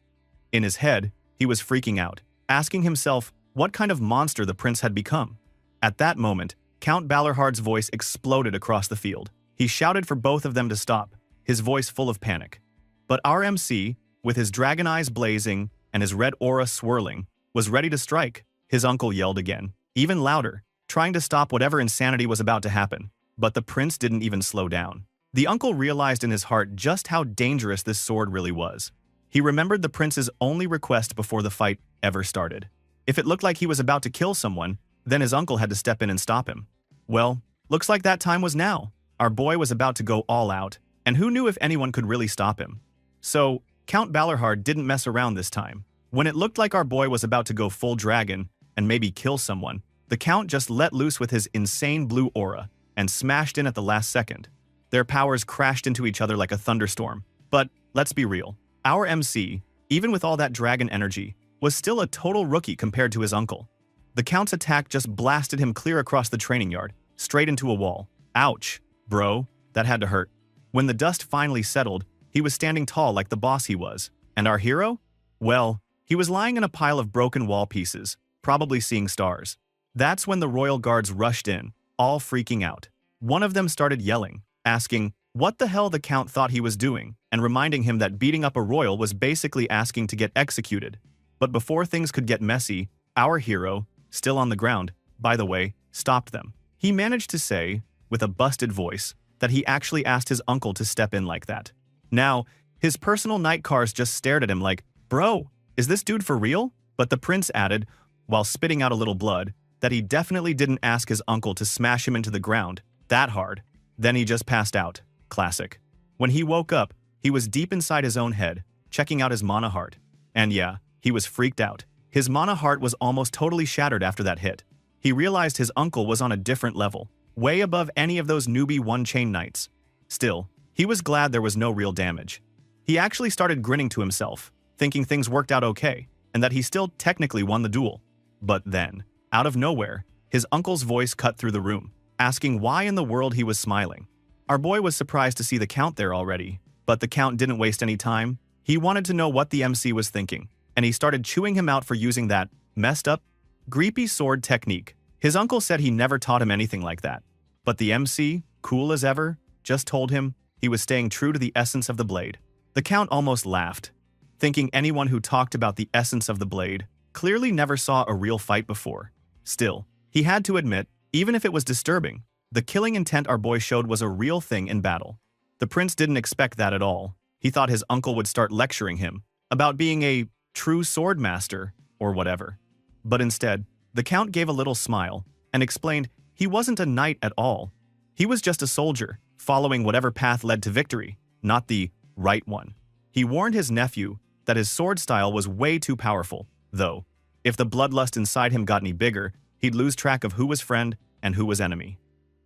In his head, he was freaking out, asking himself what kind of monster the prince had become. At that moment, Count Balarhard's voice exploded across the field. He shouted for both of them to stop, his voice full of panic. But our MC, with his dragon eyes blazing and his red aura swirling, was ready to strike. His uncle yelled again, even louder, trying to stop whatever insanity was about to happen. But the prince didn't even slow down. The uncle realized in his heart just how dangerous this sword really was. He remembered the prince's only request before the fight ever started. If it looked like he was about to kill someone, then his uncle had to step in and stop him. Well, looks like that time was now. Our boy was about to go all out, and who knew if anyone could really stop him? So, Count Balarhard didn't mess around this time. When it looked like our boy was about to go full dragon and maybe kill someone, the Count just let loose with his insane blue aura and smashed in at the last second. Their powers crashed into each other like a thunderstorm. But, let's be real, our MC, even with all that dragon energy, was still a total rookie compared to his uncle. The Count's attack just blasted him clear across the training yard, straight into a wall. Ouch, bro, that had to hurt. When the dust finally settled, he was standing tall like the boss he was. And our hero? Well, he was lying in a pile of broken wall pieces, probably seeing stars. That's when the royal guards rushed in, all freaking out. One of them started yelling, asking what the hell the Count thought he was doing, and reminding him that beating up a royal was basically asking to get executed. But before things could get messy, our hero, still on the ground, by the way, stopped them. He managed to say, with a busted voice, that he actually asked his uncle to step in like that. Now, his personal night cars just stared at him like, bro, is this dude for real? But the prince added, while spitting out a little blood, that he definitely didn't ask his uncle to smash him into the ground that hard. Then he just passed out. Classic. When he woke up, he was deep inside his own head, checking out his mana heart. And yeah, he was freaked out. His mana heart was almost totally shattered after that hit. He realized his uncle was on a different level, way above any of those newbie one-chain knights. Still, he was glad there was no real damage. He actually started grinning to himself, thinking things worked out okay, and that he still technically won the duel. But then, out of nowhere, his uncle's voice cut through the room, asking why in the world he was smiling. Our boy was surprised to see the Count there already, but the Count didn't waste any time. He wanted to know what the MC was thinking, and he started chewing him out for using that messed up, greepy sword technique. His uncle said he never taught him anything like that. But the MC, cool as ever, just told him he was staying true to the essence of the blade. The Count almost laughed, thinking anyone who talked about the essence of the blade clearly never saw a real fight before. Still, he had to admit, even if it was disturbing, the killing intent our boy showed was a real thing in battle. The prince didn't expect that at all. He thought his uncle would start lecturing him about being a true sword master or whatever. But instead, the Count gave a little smile and explained he wasn't a knight at all. He was just a soldier, following whatever path led to victory, not the right one. He warned his nephew that his sword style was way too powerful, though. If the bloodlust inside him got any bigger, he'd lose track of who was friend and who was enemy.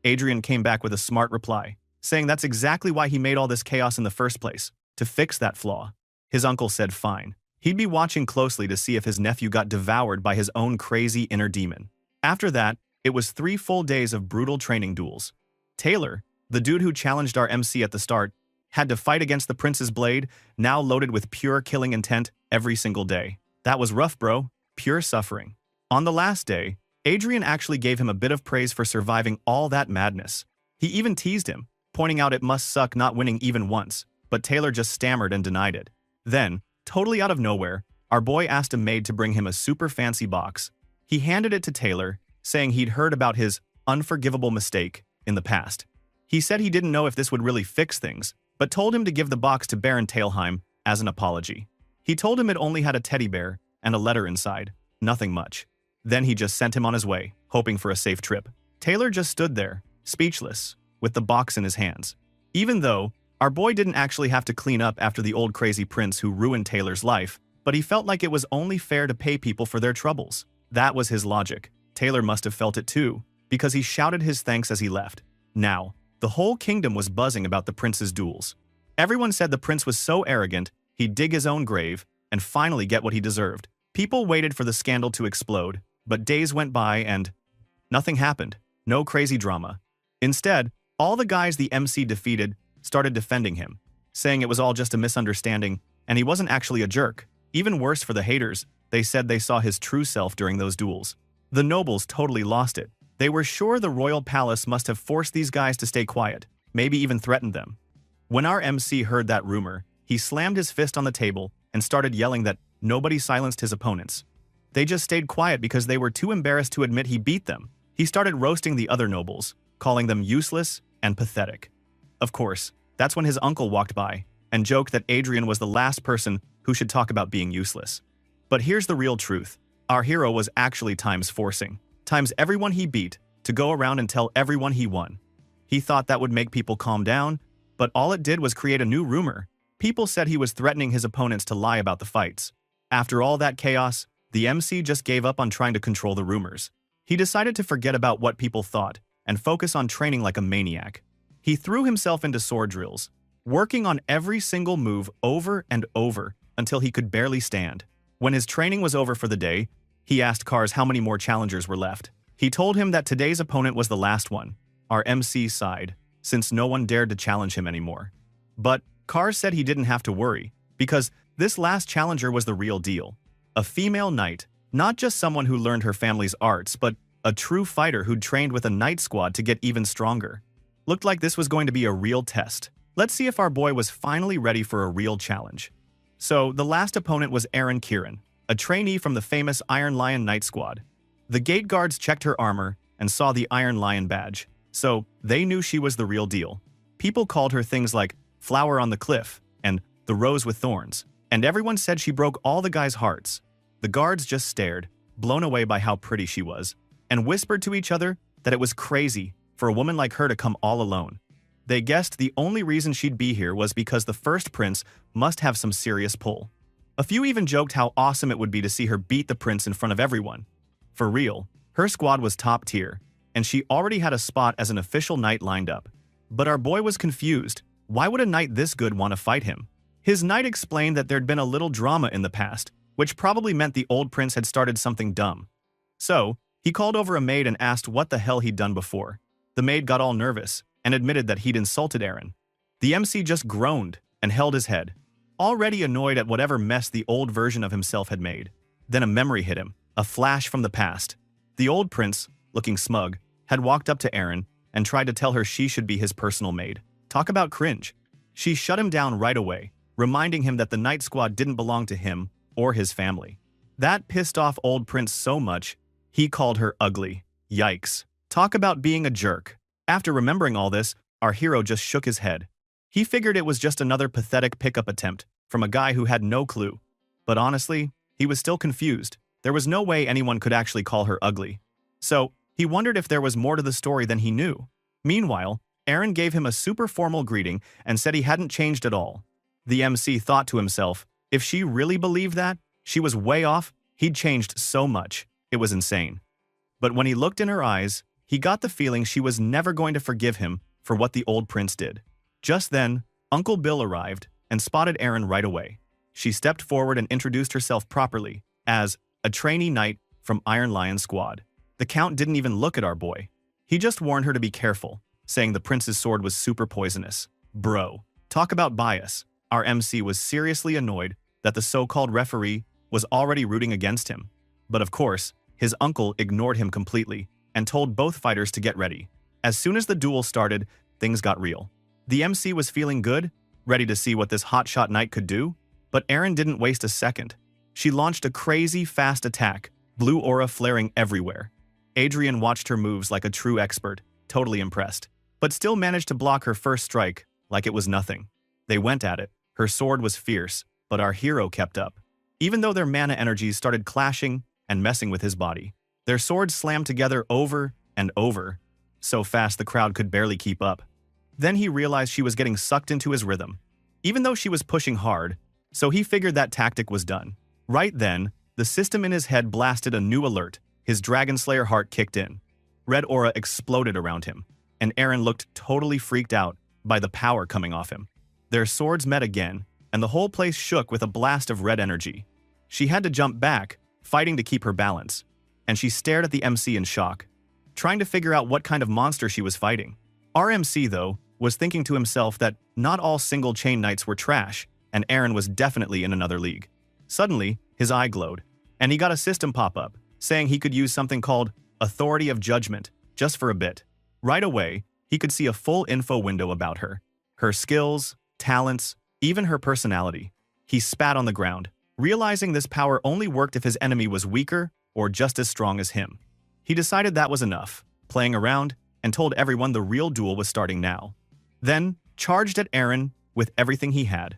Adrian came back with a smart reply, saying that's exactly why he made all this chaos in the first place, to fix that flaw. His uncle said fine, He'd be watching closely to see if his nephew got devoured by his own crazy inner demon. After that, it was 3 full days of brutal training duels. Taylor, the dude who challenged our MC at the start, had to fight against the prince's blade, now loaded with pure killing intent, every single day. That was rough, bro. Pure suffering. On the last day, Adrian actually gave him a bit of praise for surviving all that madness. He even teased him, pointing out it must suck not winning even once, but Taylor just stammered and denied it. Then, totally out of nowhere, our boy asked a maid to bring him a super fancy box. He handed it to Taylor, saying he'd heard about his unforgivable mistake in the past. He said he didn't know if this would really fix things, but told him to give the box to Baron Tailheim as an apology. He told him it only had a teddy bear and a letter inside, nothing much. Then he just sent him on his way, hoping for a safe trip. Taylor just stood there, speechless, with the box in his hands. Even though our boy didn't actually have to clean up after the old crazy prince who ruined Taylor's life, but he felt like it was only fair to pay people for their troubles. That was his logic. Taylor must have felt it too, because he shouted his thanks as he left. Now, the whole kingdom was buzzing about the prince's duels. Everyone said the prince was so arrogant, he'd dig his own grave and finally get what he deserved. People waited for the scandal to explode, but days went by and nothing happened. No crazy drama. Instead, all the guys the MC defeated started defending him, saying it was all just a misunderstanding and he wasn't actually a jerk. Even worse for the haters, they said they saw his true self during those duels. The nobles totally lost it. They were sure the royal palace must have forced these guys to stay quiet, maybe even threatened them. When our MC heard that rumor, he slammed his fist on the table and started yelling that nobody silenced his opponents. They just stayed quiet because they were too embarrassed to admit he beat them. He started roasting the other nobles, calling them useless and pathetic. Of course, that's when his uncle walked by and joked that Adrian was the last person who should talk about being useless. But here's the real truth. Our hero was actually times everyone he beat to go around and tell everyone he won. He thought that would make people calm down, but all it did was create a new rumor. People said he was threatening his opponents to lie about the fights. After all that chaos, the MC just gave up on trying to control the rumors. He decided to forget about what people thought and focus on training like a maniac. He threw himself into sword drills, working on every single move over and over until he could barely stand. When his training was over for the day, he asked Cars how many more challengers were left. He told him that today's opponent was the last one. Our MC sighed, since no one dared to challenge him anymore. But Cars said he didn't have to worry, because this last challenger was the real deal. A female knight, not just someone who learned her family's arts, but a true fighter who'd trained with a knight squad to get even stronger. Looked like this was going to be a real test. Let's see if our boy was finally ready for a real challenge. So, the last opponent was Erin Kieran, a trainee from the famous Iron Lion Knight Squad. The gate guards checked her armor and saw the Iron Lion badge, so they knew she was the real deal. People called her things like Flower on the Cliff and the Rose with Thorns, and everyone said she broke all the guys' hearts. The guards just stared, blown away by how pretty she was, and whispered to each other that it was crazy for a woman like her to come all alone. They guessed the only reason she'd be here was because the first prince must have some serious pull. A few even joked how awesome it would be to see her beat the prince in front of everyone. For real, her squad was top tier, and she already had a spot as an official knight lined up. But our boy was confused. Why would a knight this good want to fight him? His knight explained that there'd been a little drama in the past, which probably meant the old prince had started something dumb. So, he called over a maid and asked what the hell he'd done before. The maid got all nervous and admitted that he'd insulted Erin. The MC just groaned and held his head, already annoyed at whatever mess the old version of himself had made. Then a memory hit him, a flash from the past. The old prince, looking smug, had walked up to Erin and tried to tell her she should be his personal maid. Talk about cringe. She shut him down right away, reminding him that the Knight Squad didn't belong to him or his family. That pissed off old prince so much, he called her ugly. Yikes. Talk about being a jerk. After remembering all this, our hero just shook his head. He figured it was just another pathetic pickup attempt from a guy who had no clue. But honestly, he was still confused. There was no way anyone could actually call her ugly. So, he wondered if there was more to the story than he knew. Meanwhile, Erin gave him a super formal greeting and said he hadn't changed at all. The MC thought to himself, if she really believed that, she was way off. He'd changed so much. It was insane. But when he looked in her eyes, he got the feeling she was never going to forgive him for what the old prince did. Just then, Uncle Bill arrived and spotted Erin right away. She stepped forward and introduced herself properly as a trainee knight from Iron Lion Squad. The Count didn't even look at our boy. He just warned her to be careful, saying the prince's sword was super poisonous. Bro, talk about bias. Our MC was seriously annoyed that the so-called referee was already rooting against him. But of course, his uncle ignored him completely and told both fighters to get ready. As soon as the duel started, things got real. The MC was feeling good, ready to see what this hotshot knight could do, but Erin didn't waste a second. She launched a crazy fast attack, blue aura flaring everywhere. Adrian watched her moves like a true expert, totally impressed, but still managed to block her first strike like it was nothing. They went at it. Her sword was fierce, but our hero kept up. Even though their mana energies started clashing and messing with his body, their swords slammed together over and over, so fast the crowd could barely keep up. Then he realized she was getting sucked into his rhythm, even though she was pushing hard, so he figured that tactic was done. Right then, the system in his head blasted a new alert. His Dragon Slayer heart kicked in. Red aura exploded around him, and Erin looked totally freaked out by the power coming off him. Their swords met again, and the whole place shook with a blast of red energy. She had to jump back, fighting to keep her balance, and she stared at the MC in shock, trying to figure out what kind of monster she was fighting. Our MC, though, was thinking to himself that not all single chain knights were trash, and Erin was definitely in another league. Suddenly, his eye glowed, and he got a system pop-up, saying he could use something called Authority of Judgment, just for a bit. Right away, he could see a full info window about her. Her skills, talents, even her personality. He spat on the ground, realizing this power only worked if his enemy was weaker or just as strong as him. He decided that was enough, playing around, and told everyone the real duel was starting now. Then, charged at Erin with everything he had.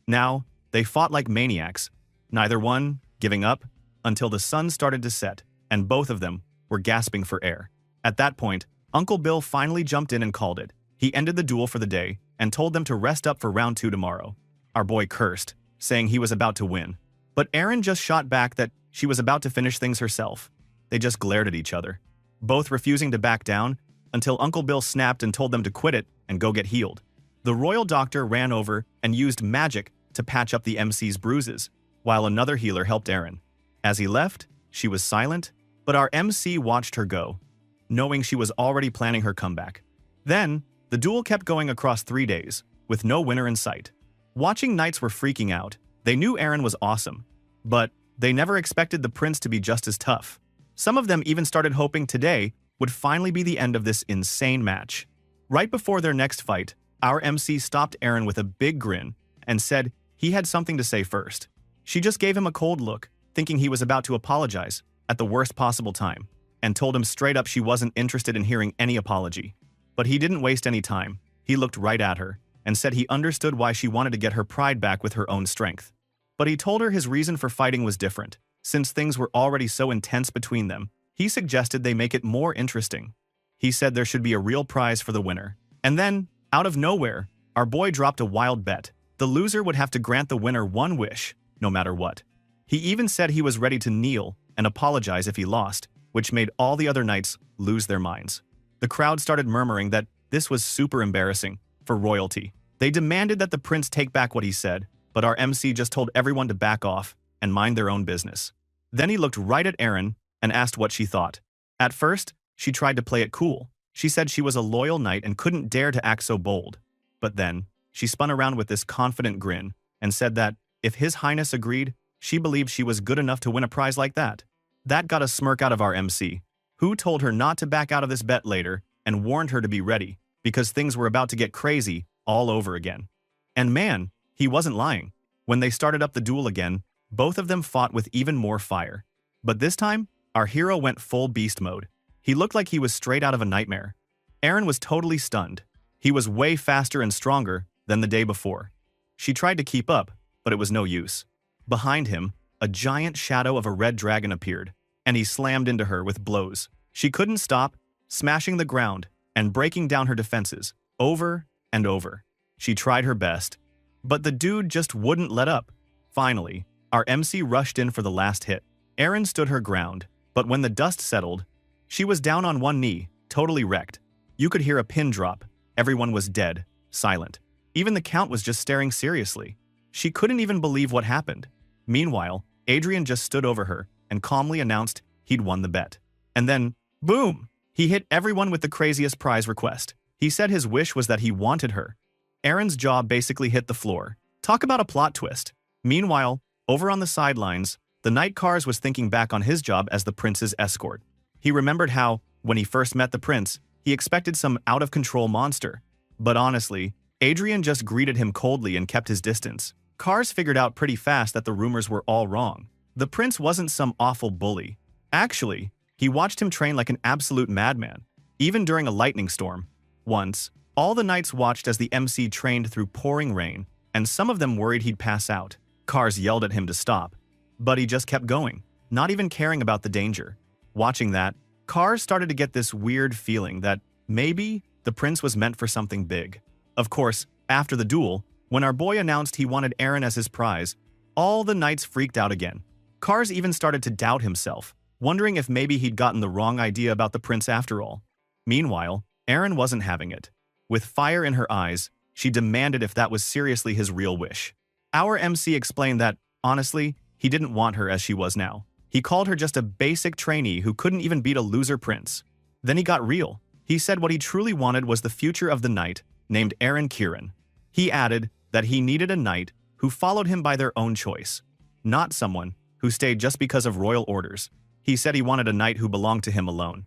Now, they fought like maniacs, neither one giving up until the sun started to set, and both of them were gasping for air. At that point, Uncle Bill finally jumped in and called it. He ended the duel for the day and told them to rest up for round 2 tomorrow. Our boy cursed, saying he was about to win. But Erin just shot back that she was about to finish things herself. They just glared at each other, both refusing to back down until Uncle Bill snapped and told them to quit it and go get healed. The royal doctor ran over and used magic to patch up the MC's bruises, while another healer helped Erin. As he left, she was silent, but our MC watched her go, knowing she was already planning her comeback. Then, the duel kept going across 3 days, with no winner in sight. Watching knights were freaking out. They knew Erin was awesome, but they never expected the prince to be just as tough. Some of them even started hoping today would finally be the end of this insane match. Right before their next fight, our MC stopped Erin with a big grin and said he had something to say first. She just gave him a cold look, thinking he was about to apologize at the worst possible time, and told him straight up she wasn't interested in hearing any apology. But he didn't waste any time. He looked right at her and said he understood why she wanted to get her pride back with her own strength. But he told her his reason for fighting was different. Since things were already so intense between them, he suggested they make it more interesting. He said there should be a real prize for the winner. And then, out of nowhere, our boy dropped a wild bet. The loser would have to grant the winner one wish, no matter what. He even said he was ready to kneel and apologize if he lost, which made all the other knights lose their minds. The crowd started murmuring that this was super embarrassing for royalty. They demanded that the prince take back what he said, but our MC just told everyone to back off and mind their own business. Then he looked right at Erin and asked what she thought. At first, she tried to play it cool. She said she was a loyal knight and couldn't dare to act so bold. But then, she spun around with this confident grin and said that, if His Highness agreed, she believed she was good enough to win a prize like that. That got a smirk out of our MC, who told her not to back out of this bet later and warned her to be ready, because things were about to get crazy all over again. And man, he wasn't lying. When they started up the duel again, both of them fought with even more fire. But this time, our hero went full beast mode. He looked like he was straight out of a nightmare. Erin was totally stunned. He was way faster and stronger than the day before. She tried to keep up, but it was no use. Behind him, a giant shadow of a red dragon appeared, and he slammed into her with blows. She couldn't stop, smashing the ground and breaking down her defenses over and over. She tried her best, but the dude just wouldn't let up. Finally, our MC rushed in for the last hit. Erin stood her ground, but when the dust settled, she was down on one knee, totally wrecked. You could hear a pin drop. Everyone was dead, silent. Even the Count was just staring seriously. She couldn't even believe what happened. Meanwhile, Adrian just stood over her and calmly announced he'd won the bet. And then, boom! He hit everyone with the craziest prize request. He said his wish was that he wanted her. Aaron's jaw basically hit the floor. Talk about a plot twist. Meanwhile, over on the sidelines, the knight Kars was thinking back on his job as the prince's escort. He remembered how, when he first met the prince, he expected some out-of-control monster. But honestly, Adrian just greeted him coldly and kept his distance. Kars figured out pretty fast that the rumors were all wrong. The prince wasn't some awful bully. Actually, he watched him train like an absolute madman, even during a lightning storm. Once, all the knights watched as the MC trained through pouring rain, and some of them worried he'd pass out. Kars yelled at him to stop, but he just kept going, not even caring about the danger. Watching that, Kars started to get this weird feeling that maybe the prince was meant for something big. Of course, after the duel, when our boy announced he wanted Aaron as his prize, all the knights freaked out again. Kars even started to doubt himself, wondering if maybe he'd gotten the wrong idea about the prince after all. Meanwhile, Aaron wasn't having it. With fire in her eyes, she demanded if that was seriously his real wish. Our MC explained that, honestly, he didn't want her as she was now. He called her just a basic trainee who couldn't even beat a loser prince. Then he got real. He said what he truly wanted was the future of the knight, named Aaron Kieran. He added that he needed a knight who followed him by their own choice, not someone who stayed just because of royal orders. He said he wanted a knight who belonged to him alone.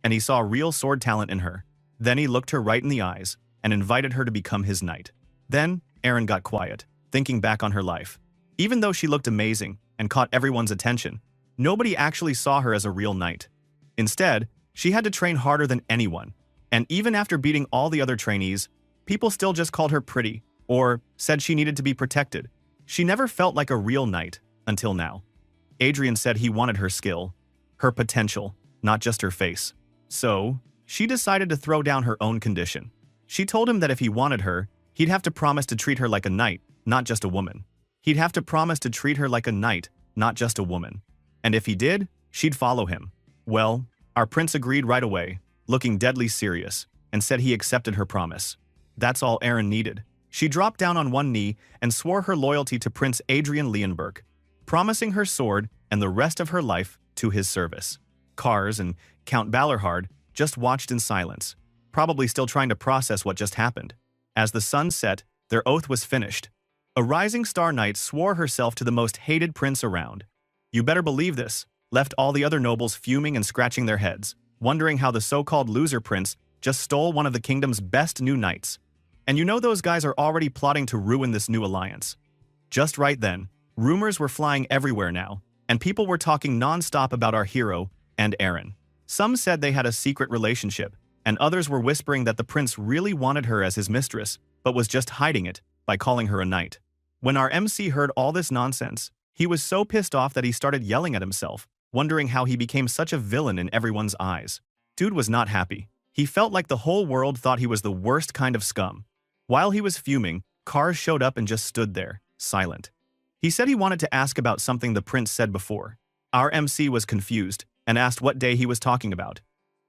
And he saw real sword talent in her. Then he looked her right in the eyes and invited her to become his knight. Then, Aaron got quiet, thinking back on her life. Even though she looked amazing and caught everyone's attention, nobody actually saw her as a real knight. Instead, she had to train harder than anyone. And even after beating all the other trainees, people still just called her pretty or said she needed to be protected. She never felt like a real knight until now. Adrian said he wanted her skill, her potential, not just her face. So, she decided to throw down her own condition. She told him that if he wanted her, he'd have to promise to treat her like a knight, not just a woman. He'd have to promise to treat her like a knight, not just a woman. And if he did, she'd follow him. Well, our prince agreed right away, looking deadly serious, and said he accepted her promise. That's all Aaron needed. She dropped down on one knee and swore her loyalty to Prince Adrian Leonberg, promising her sword and the rest of her life to his service. Kars and Count Ballerhard just watched in silence, probably still trying to process what just happened. As the sun set, their oath was finished. A rising star knight swore herself to the most hated prince around. You better believe this, left all the other nobles fuming and scratching their heads, wondering how the so-called loser prince just stole one of the kingdom's best new knights. And you know those guys are already plotting to ruin this new alliance. Just right then, rumors were flying everywhere now, and people were talking non-stop about our hero and Aaron. Some said they had a secret relationship, and others were whispering that the prince really wanted her as his mistress, but was just hiding it by calling her a knight. When our MC heard all this nonsense, he was so pissed off that he started yelling at himself, wondering how he became such a villain in everyone's eyes. Dude was not happy. He felt like the whole world thought he was the worst kind of scum. While he was fuming, Kars showed up and just stood there, silent. He said he wanted to ask about something the prince said before. Our MC was confused and asked what day he was talking about.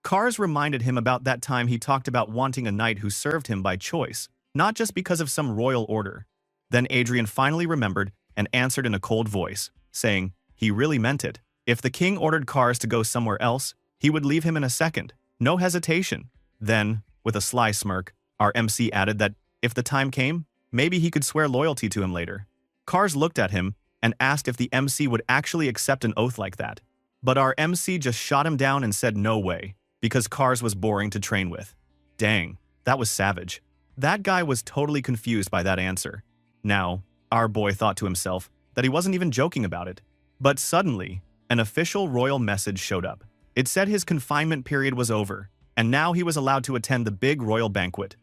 Kars reminded him about that time he talked about wanting a knight who served him by choice, not just because of some royal order. Then Adrian finally remembered and answered in a cold voice, saying he really meant it. If the king ordered Kars to go somewhere else, he would leave him in a second, no hesitation. Then, with a sly smirk, our MC added that if the time came, maybe he could swear loyalty to him later. Kars looked at him and asked if the MC would actually accept an oath like that. But our MC just shot him down and said no way, because Kars was boring to train with. Dang, that was savage. That guy was totally confused by that answer. Now, our boy thought to himself that he wasn't even joking about it. But suddenly, an official royal message showed up. It said his confinement period was over, and now he was allowed to attend the big royal banquet.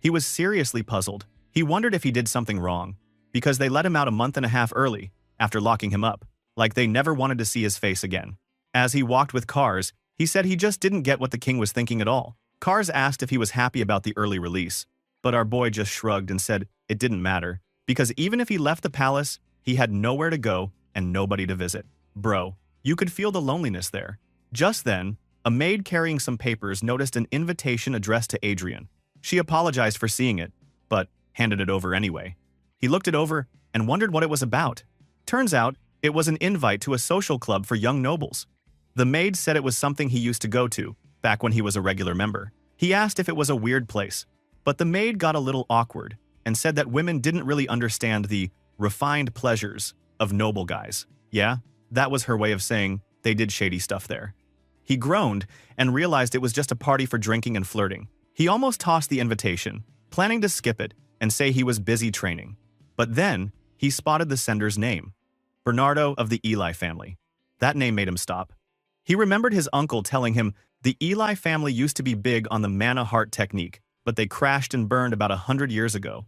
He was seriously puzzled. He wondered if he did something wrong, because they let him out a month and a half early, after locking him up, like they never wanted to see his face again. As he walked with Kars, he said he just didn't get what the king was thinking at all. Kars asked if he was happy about the early release, but our boy just shrugged and said it didn't matter, because even if he left the palace, he had nowhere to go and nobody to visit. Bro, you could feel the loneliness there. Just then, a maid carrying some papers noticed an invitation addressed to Adrian. She apologized for seeing it, but handed it over anyway. He looked it over and wondered what it was about. Turns out, it was an invite to a social club for young nobles. The maid said it was something he used to go to, back when he was a regular member. He asked if it was a weird place, but the maid got a little awkward and said that women didn't really understand the refined pleasures of noble guys. Yeah, that was her way of saying they did shady stuff there. He groaned and realized it was just a party for drinking and flirting. He almost tossed the invitation, planning to skip it and say he was busy training. But then, he spotted the sender's name. Bernardo of the Eli family. That name made him stop. He remembered his uncle telling him the Eli family used to be big on the mana heart technique, but they crashed and burned about 100 years ago.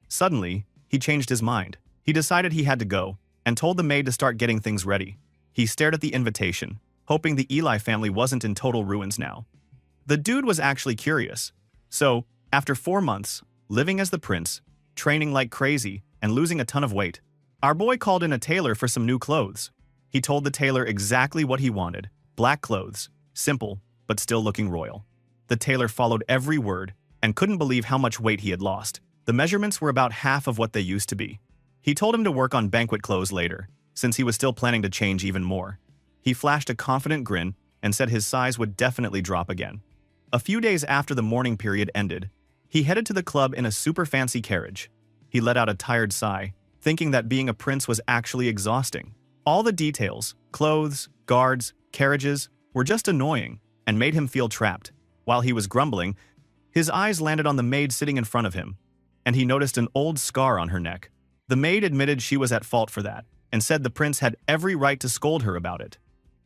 Suddenly, he changed his mind. He decided he had to go and told the maid to start getting things ready. He stared at the invitation, hoping the Eli family wasn't in total ruins now. The dude was actually curious. So, after 4 months, living as the prince, training like crazy, and losing a ton of weight, our boy called in a tailor for some new clothes. He told the tailor exactly what he wanted: black clothes, simple, but still looking royal. The tailor followed every word and couldn't believe how much weight he had lost. The measurements were about half of what they used to be. He told him to work on banquet clothes later, since he was still planning to change even more. He flashed a confident grin and said his size would definitely drop again. A few days after the mourning period ended, he headed to the club in a super fancy carriage. He let out a tired sigh, thinking that being a prince was actually exhausting. All the details, clothes, guards, carriages, were just annoying and made him feel trapped. While he was grumbling, his eyes landed on the maid sitting in front of him, and he noticed an old scar on her neck. The maid admitted she was at fault for that, and said the prince had every right to scold her about it.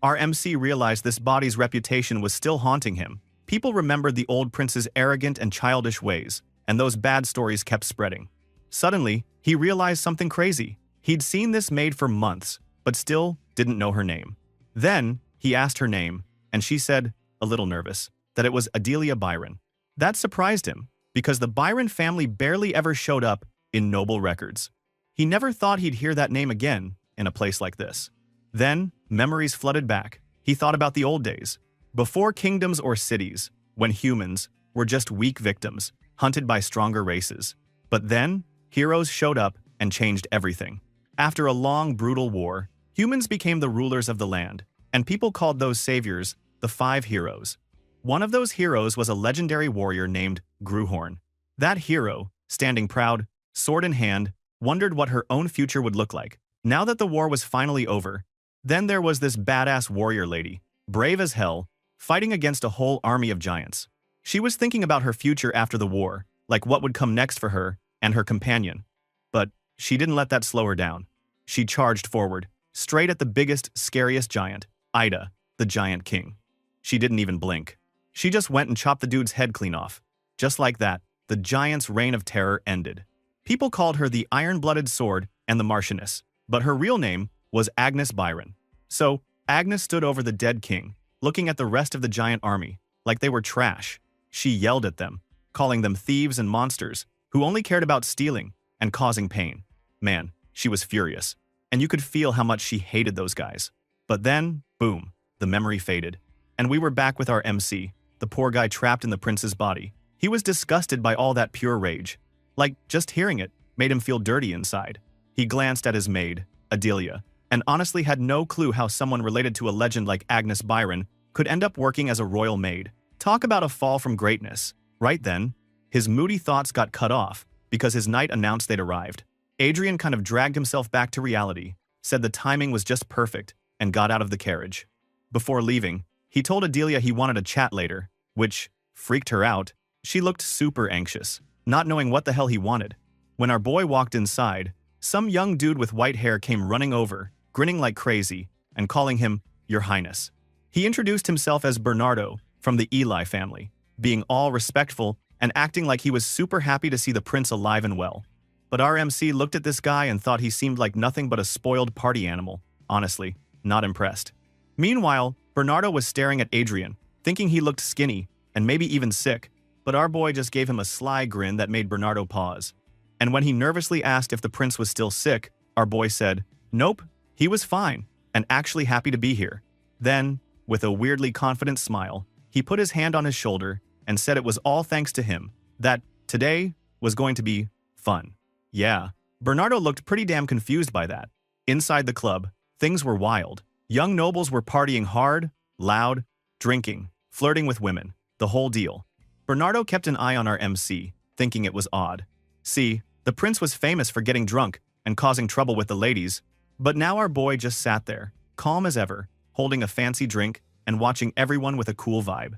Our MC realized this body's reputation was still haunting him. People remembered the old prince's arrogant and childish ways, and those bad stories kept spreading. Suddenly, he realized something crazy. He'd seen this maid for months, but still didn't know her name. Then, he asked her name, and she said, a little nervous, that it was Adelia Byron. That surprised him, because the Byron family barely ever showed up in noble records. He never thought he'd hear that name again in a place like this. Then, memories flooded back. He thought about the old days, before kingdoms or cities, when humans were just weak victims, hunted by stronger races. But then, heroes showed up and changed everything. After a long, brutal war, humans became the rulers of the land, and people called those saviors the 5 heroes. One of those heroes was a legendary warrior named Gruhorn. That hero, standing proud, sword in hand, wondered what her own future would look like. Now that the war was finally over, then there was this badass warrior lady, brave as hell, fighting against a whole army of giants. She was thinking about her future after the war, like what would come next for her and her companion. But she didn't let that slow her down. She charged forward, straight at the biggest, scariest giant, Ida, the Giant King. She didn't even blink. She just went and chopped the dude's head clean off. Just like that, the giant's reign of terror ended. People called her the Iron-Blooded Sword and the Marchioness, but her real name was Agnes Byron. So, Agnes stood over the dead king, looking at the rest of the giant army, like they were trash. She yelled at them, calling them thieves and monsters, who only cared about stealing and causing pain. Man, she was furious, and you could feel how much she hated those guys. But then, boom, the memory faded, and we were back with our MC, the poor guy trapped in the prince's body. He was disgusted by all that pure rage. Like, just hearing it made him feel dirty inside. He glanced at his maid, Adelia, and honestly had no clue how someone related to a legend like Agnes Byron could end up working as a royal maid. Talk about a fall from greatness. Right then, his moody thoughts got cut off because his knight announced they'd arrived. Adrian kind of dragged himself back to reality, said the timing was just perfect, and got out of the carriage. Before leaving, he told Adelia he wanted to chat later, which freaked her out. She looked super anxious, not knowing what the hell he wanted. When our boy walked inside, some young dude with white hair came running over, grinning like crazy, and calling him Your Highness. He introduced himself as Bernardo from the Eli family, being all respectful and acting like he was super happy to see the prince alive and well. But our MC looked at this guy and thought he seemed like nothing but a spoiled party animal. Honestly, not impressed. Meanwhile, Bernardo was staring at Adrian, thinking he looked skinny and maybe even sick, but our boy just gave him a sly grin that made Bernardo pause. And when he nervously asked if the prince was still sick, our boy said, nope, he was fine and actually happy to be here. Then, with a weirdly confident smile, he put his hand on his shoulder and said it was all thanks to him, that today was going to be fun. Yeah, Bernardo looked pretty damn confused by that. Inside the club, things were wild. Young nobles were partying hard, loud, drinking, flirting with women, the whole deal. Bernardo kept an eye on our MC, thinking it was odd. See, the prince was famous for getting drunk and causing trouble with the ladies, but now our boy just sat there, calm as ever, holding a fancy drink and watching everyone with a cool vibe.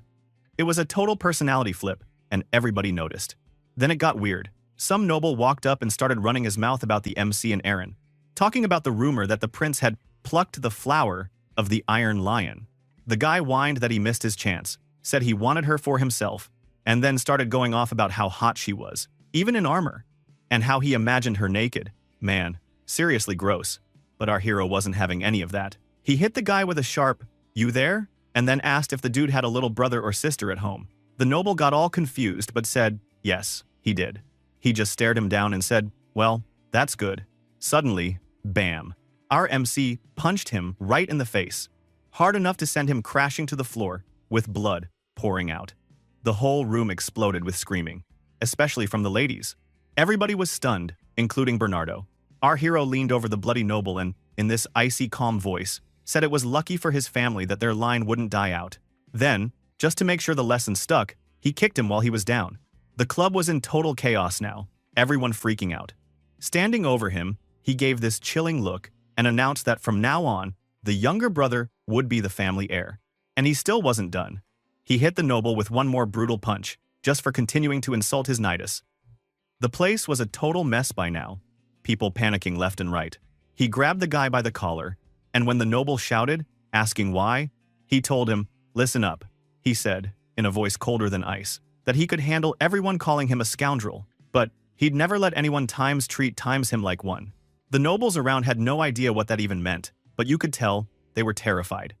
It was a total personality flip, and everybody noticed. Then it got weird. Some noble walked up and started running his mouth about the MC and Aaron, talking about the rumor that the prince had plucked the flower of the Iron Lion. The guy whined that he missed his chance, said he wanted her for himself, and then started going off about how hot she was, even in armor, and how he imagined her naked. Man, seriously gross. But our hero wasn't having any of that. He hit the guy with a sharp, "You there?" and then asked if the dude had a little brother or sister at home. The noble got all confused but said, yes, he did. He just stared him down and said, well, that's good. Suddenly, bam. Our MC punched him right in the face, hard enough to send him crashing to the floor, with blood pouring out. The whole room exploded with screaming, especially from the ladies. Everybody was stunned, including Bernardo. Our hero leaned over the bloody noble and, in this icy calm voice, said it was lucky for his family that their line wouldn't die out. Then, just to make sure the lesson stuck, he kicked him while he was down. The club was in total chaos now, everyone freaking out. Standing over him, he gave this chilling look and announced that from now on, the younger brother would be the family heir. And he still wasn't done. He hit the noble with one more brutal punch, just for continuing to insult his nidus. The place was a total mess by now, people panicking left and right. He grabbed the guy by the collar, and when the noble shouted, asking why, he told him, listen up, he said, in a voice colder than ice, that he could handle everyone calling him a scoundrel, but he'd never let anyone treat him like one. The nobles around had no idea what that even meant, but you could tell they were terrified.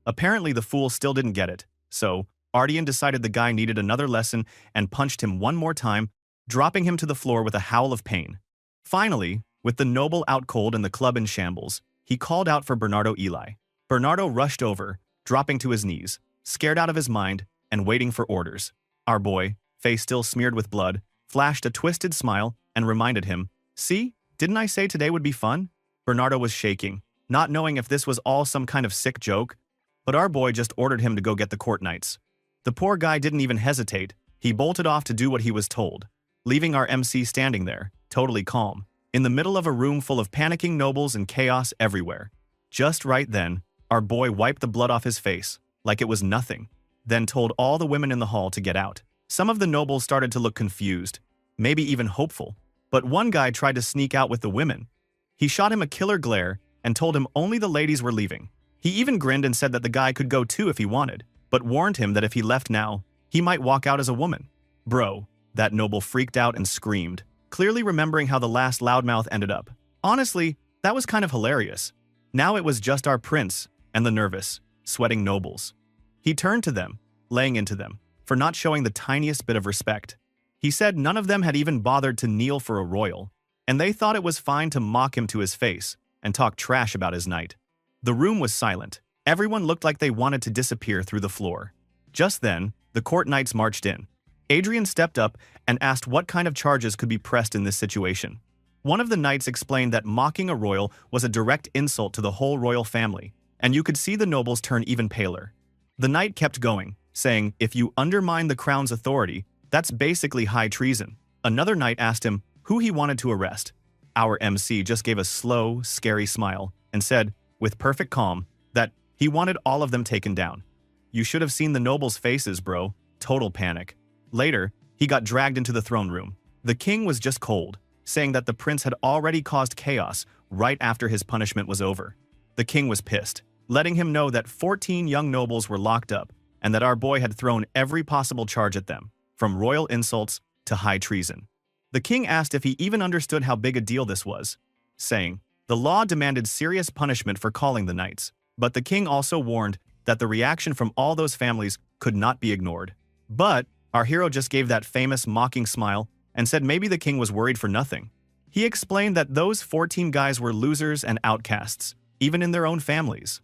Apparently the fool still didn't get it, so Ardian decided the guy needed another lesson and punched him one more time, dropping him to the floor with a howl of pain. Finally, with the noble out cold and the club in shambles, he called out for Bernardo Eli. Bernardo rushed over, dropping to his knees, scared out of his mind, and waiting for orders. Our boy, face still smeared with blood, flashed a twisted smile and reminded him, see, didn't I say today would be fun? Bernardo was shaking, not knowing if this was all some kind of sick joke, but our boy just ordered him to go get the court knights. The poor guy didn't even hesitate, he bolted off to do what he was told, leaving our MC standing there, totally calm, in the middle of a room full of panicking nobles and chaos everywhere. Just right then, our boy wiped the blood off his face, like it was nothing, then told all the women in the hall to get out. Some of the nobles started to look confused, maybe even hopeful, but one guy tried to sneak out with the women. He shot him a killer glare and told him only the ladies were leaving. He even grinned and said that the guy could go too if he wanted, but warned him that if he left now, he might walk out as a woman. Bro, that noble freaked out and screamed, clearly remembering how the last loudmouth ended up. Honestly, that was kind of hilarious. Now it was just our prince and the nervous, sweating nobles. He turned to them, laying into them, for not showing the tiniest bit of respect. He said none of them had even bothered to kneel for a royal, and they thought it was fine to mock him to his face and talk trash about his knight. The room was silent. Everyone looked like they wanted to disappear through the floor. Just then, the court knights marched in. Adrian stepped up and asked what kind of charges could be pressed in this situation. One of the knights explained that mocking a royal was a direct insult to the whole royal family, and you could see the nobles turn even paler. The knight kept going, saying, if you undermine the crown's authority, that's basically high treason. Another knight asked him who he wanted to arrest. Our MC just gave a slow, scary smile and said, with perfect calm, that he wanted all of them taken down. You should have seen the nobles' faces, bro. Total panic. Later, he got dragged into the throne room. The king was just cold, saying that the prince had already caused chaos right after his punishment was over. The king was pissed, letting him know that 14 young nobles were locked up and that our boy had thrown every possible charge at them, from royal insults to high treason. The king asked if he even understood how big a deal this was, saying, the law demanded serious punishment for calling the knights, but the king also warned that the reaction from all those families could not be ignored. But our hero just gave that famous mocking smile and said maybe the king was worried for nothing. He explained that those 14 guys were losers and outcasts, even in their own families.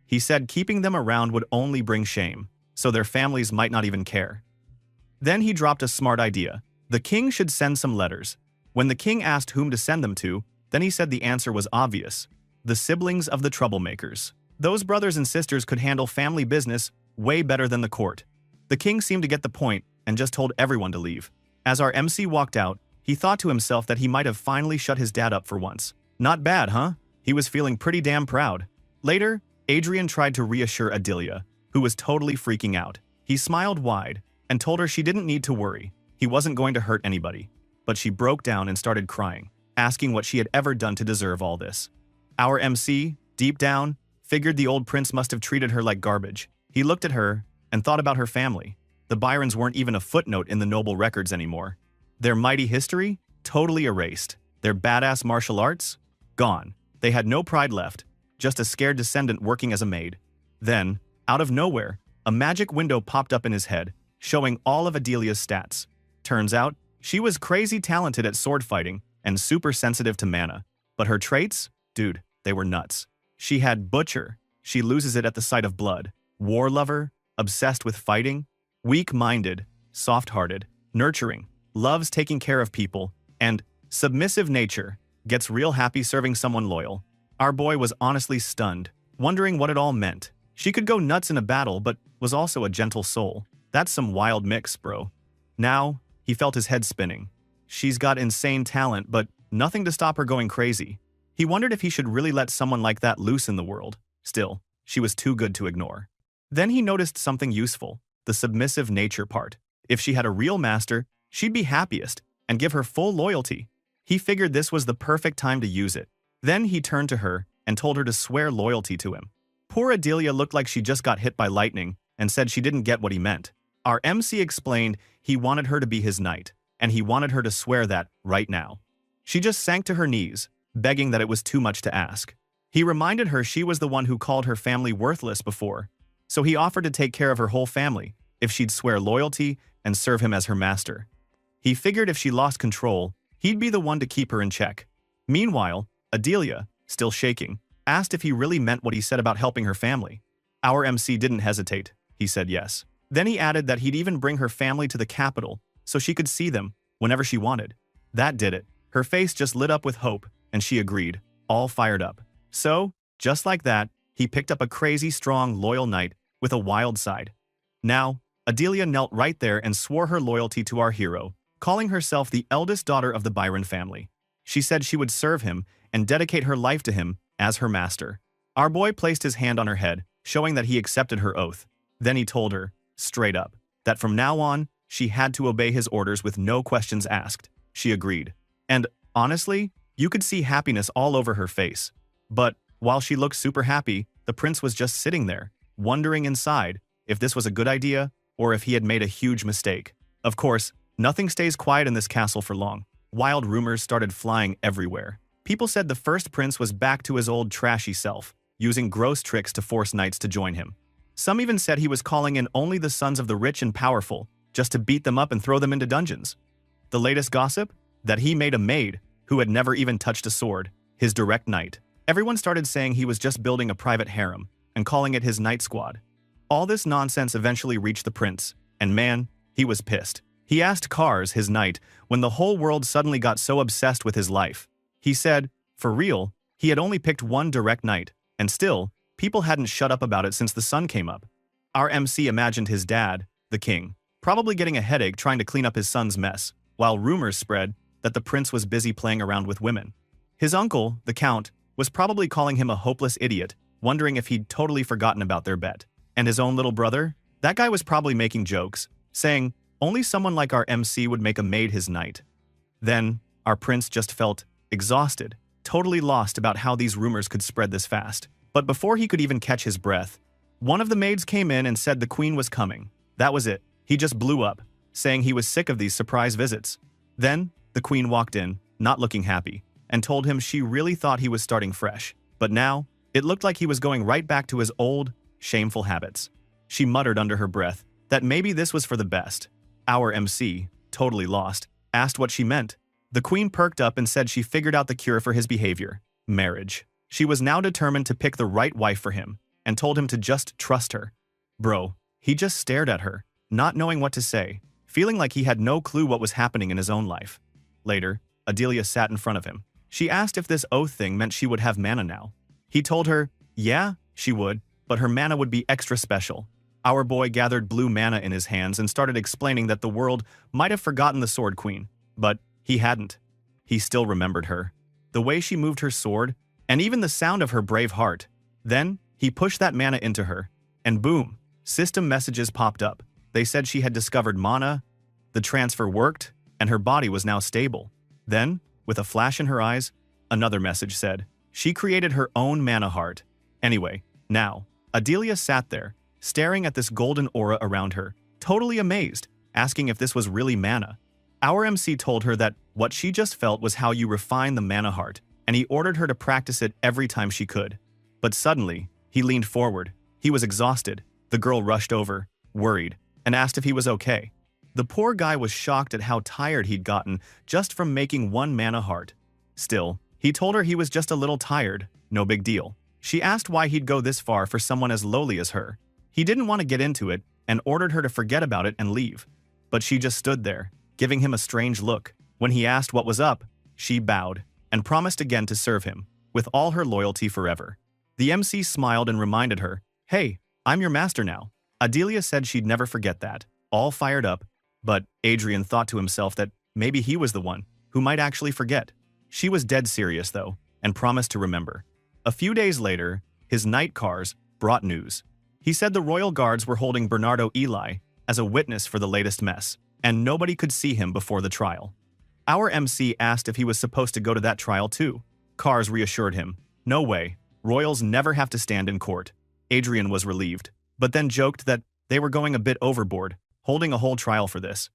He said keeping them around would only bring shame, so their families might not even care. Then he dropped a smart idea. The king should send some letters, When the king asked whom to send them to, then he said the answer was obvious. The siblings of the troublemakers. Those brothers and sisters could handle family business way better than the court. The king seemed to get the point and just told everyone to leave. As our MC walked out, he thought to himself that he might have finally shut his dad up for once. Not bad, huh? He was feeling pretty damn proud. Later, Adrian tried to reassure Adelia, who was totally freaking out. He smiled wide and told her she didn't need to worry. He wasn't going to hurt anybody. But she broke down and started crying, asking what she had ever done to deserve all this. Our MC, deep down, figured the old prince must have treated her like garbage. He looked at her and thought about her family. The Byrons weren't even a footnote in the noble records anymore. Their mighty history? Totally erased. Their badass martial arts? Gone. They had no pride left, just a scared descendant working as a maid. Then, out of nowhere, a magic window popped up in his head, showing all of Adelia's stats. Turns out, she was crazy talented at sword fighting and super sensitive to mana. But her traits? Dude, they were nuts. She had Butcher. She loses it at the sight of blood. War lover, obsessed with fighting. Weak-minded, soft-hearted, nurturing, loves taking care of people, and submissive nature, gets real happy serving someone loyal. Our boy was honestly stunned, wondering what it all meant. She could go nuts in a battle, but was also a gentle soul. That's some wild mix, bro. Now, he felt his head spinning. She's got insane talent, but nothing to stop her going crazy. He wondered if he should really let someone like that loose in the world. Still, she was too good to ignore. Then he noticed something useful, the submissive nature part. If she had a real master, she'd be happiest and give her full loyalty. He figured this was the perfect time to use it. Then he turned to her and told her to swear loyalty to him. Poor Adelia looked like she just got hit by lightning and said she didn't get what he meant. Our MC explained he wanted her to be his knight, and he wanted her to swear that right now. She just sank to her knees, begging that it was too much to ask. He reminded her she was the one who called her family worthless before, so he offered to take care of her whole family if she'd swear loyalty and serve him as her master. He figured if she lost control, he'd be the one to keep her in check. Meanwhile, Adelia, still shaking, asked if he really meant what he said about helping her family. Our MC didn't hesitate. He said yes. Then he added that he'd even bring her family to the capital so she could see them whenever she wanted. That did it. Her face just lit up with hope, and she agreed, all fired up. So, just like that, he picked up a crazy, strong, loyal knight with a wild side. Now, Adelia knelt right there and swore her loyalty to our hero, calling herself the eldest daughter of the Byron family. She said she would serve him and dedicate her life to him as her master. Our boy placed his hand on her head, showing that he accepted her oath. Then he told her, straight up, that from now on, she had to obey his orders with no questions asked. She agreed. And, honestly, you could see happiness all over her face. But, while she looked super happy, the prince was just sitting there, wondering inside if this was a good idea or if he had made a huge mistake. Of course, nothing stays quiet in this castle for long. Wild rumors started flying everywhere. People said the first prince was back to his old trashy self, using gross tricks to force knights to join him. Some even said he was calling in only the sons of the rich and powerful, just to beat them up and throw them into dungeons. The latest gossip? That he made a maid, who had never even touched a sword, his direct knight. Everyone started saying he was just building a private harem, and calling it his knight squad. All this nonsense eventually reached the prince, and man, he was pissed. He asked Kars, his knight, when the whole world suddenly got so obsessed with his life. He said, for real, he had only picked one direct knight, and still, people hadn't shut up about it since the sun came up. Our MC imagined his dad, the king, probably getting a headache trying to clean up his son's mess, while rumors spread that the prince was busy playing around with women. His uncle, the count, was probably calling him a hopeless idiot, wondering if he'd totally forgotten about their bet. And his own little brother? That guy was probably making jokes, saying only someone like our MC would make a maid his knight. Then, our prince just felt exhausted, totally lost about how these rumors could spread this fast. But before he could even catch his breath, one of the maids came in and said the queen was coming. That was it. He just blew up, saying he was sick of these surprise visits. Then, the queen walked in, not looking happy, and told him she really thought he was starting fresh. But now, it looked like he was going right back to his old, shameful habits. She muttered under her breath that maybe this was for the best. Our MC, totally lost, asked what she meant. The queen perked up and said she figured out the cure for his behavior: marriage. She was now determined to pick the right wife for him, and told him to just trust her. Bro, he just stared at her, not knowing what to say, feeling like he had no clue what was happening in his own life. Later, Adelia sat in front of him. She asked if this oath thing meant she would have mana now. He told her, yeah, she would, but her mana would be extra special. Our boy gathered blue mana in his hands and started explaining that the world might have forgotten the Sword Queen, but he hadn't. He still remembered her. The way she moved her sword, and even the sound of her brave heart. Then, he pushed that mana into her, and boom, system messages popped up. They said she had discovered mana, the transfer worked, and her body was now stable. Then, with a flash in her eyes, another message said, she created her own mana heart. Anyway, now, Adelia sat there, staring at this golden aura around her, totally amazed, asking if this was really mana. Our MC told her that what she just felt was how you refine the mana heart, and he ordered her to practice it every time she could. But suddenly, he leaned forward. He was exhausted. The girl rushed over, worried, and asked if he was okay. The poor guy was shocked at how tired he'd gotten just from making one mana heart. Still, he told her he was just a little tired, no big deal. She asked why he'd go this far for someone as lowly as her. He didn't want to get into it and ordered her to forget about it and leave. But she just stood there, giving him a strange look. When he asked what was up, she bowed and promised again to serve him, with all her loyalty forever. The MC smiled and reminded her, hey, I'm your master now. Adelia said she'd never forget that, all fired up, but Adrian thought to himself that maybe he was the one who might actually forget. She was dead serious though, and promised to remember. A few days later, his night cars brought news. He said the royal guards were holding Bernardo Eli as a witness for the latest mess, and nobody could see him before the trial. Our MC asked if he was supposed to go to that trial too. Cars reassured him, no way, royals never have to stand in court. Adrian was relieved, but then joked that they were going a bit overboard, holding a whole trial for this.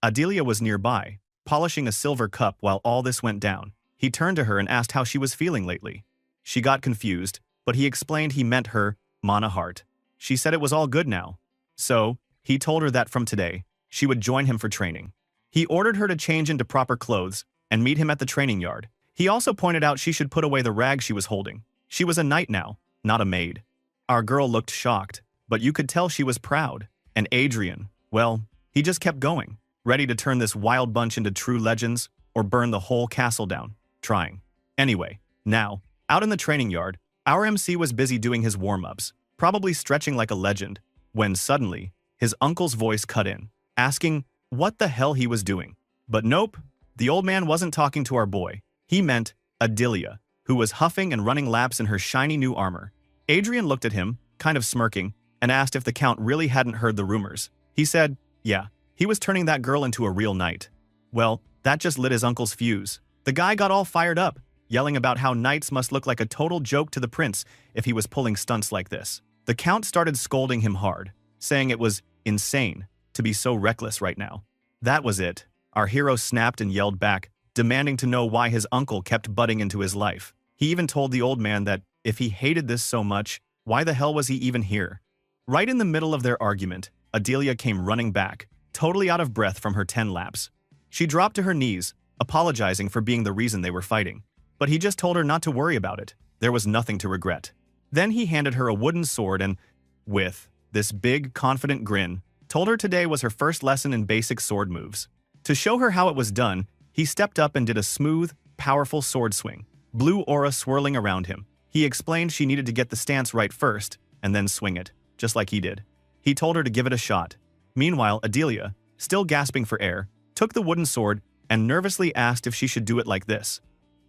Adelia was nearby, polishing a silver cup while all this went down. He turned to her and asked how she was feeling lately. She got confused, but he explained he meant her mana heart. She said it was all good now. So, he told her that from today, she would join him for training. He ordered her to change into proper clothes and meet him at the training yard. He also pointed out she should put away the rag she was holding. She was a knight now, not a maid. Our girl looked shocked, but you could tell she was proud. And Adrian, well, he just kept going, ready to turn this wild bunch into true legends or burn the whole castle down, trying. Anyway, now, out in the training yard, our MC was busy doing his warm-ups, probably stretching like a legend, when suddenly, his uncle's voice cut in, asking what the hell he was doing. But nope, the old man wasn't talking to our boy. He meant Adelia, who was huffing and running laps in her shiny new armor. Adrian looked at him, kind of smirking, and asked if the Count really hadn't heard the rumors. He said, yeah, he was turning that girl into a real knight. Well, that just lit his uncle's fuse. The guy got all fired up, yelling about how knights must look like a total joke to the prince if he was pulling stunts like this. The Count started scolding him hard, saying it was insane to be so reckless right now. That was it. Our hero snapped and yelled back, demanding to know why his uncle kept butting into his life. He even told the old man that if he hated this so much, why the hell was he even here? Right in the middle of their argument, Adelia came running back, totally out of breath from her 10 laps. She dropped to her knees, apologizing for being the reason they were fighting. But he just told her not to worry about it. There was nothing to regret. Then he handed her a wooden sword and, with this big, confident grin, told her today was her first lesson in basic sword moves. To show her how it was done, he stepped up and did a smooth, powerful sword swing, blue aura swirling around him. He explained she needed to get the stance right first, and then swing it, just like he did. He told her to give it a shot. Meanwhile, Adelia, still gasping for air, took the wooden sword and nervously asked if she should do it like this.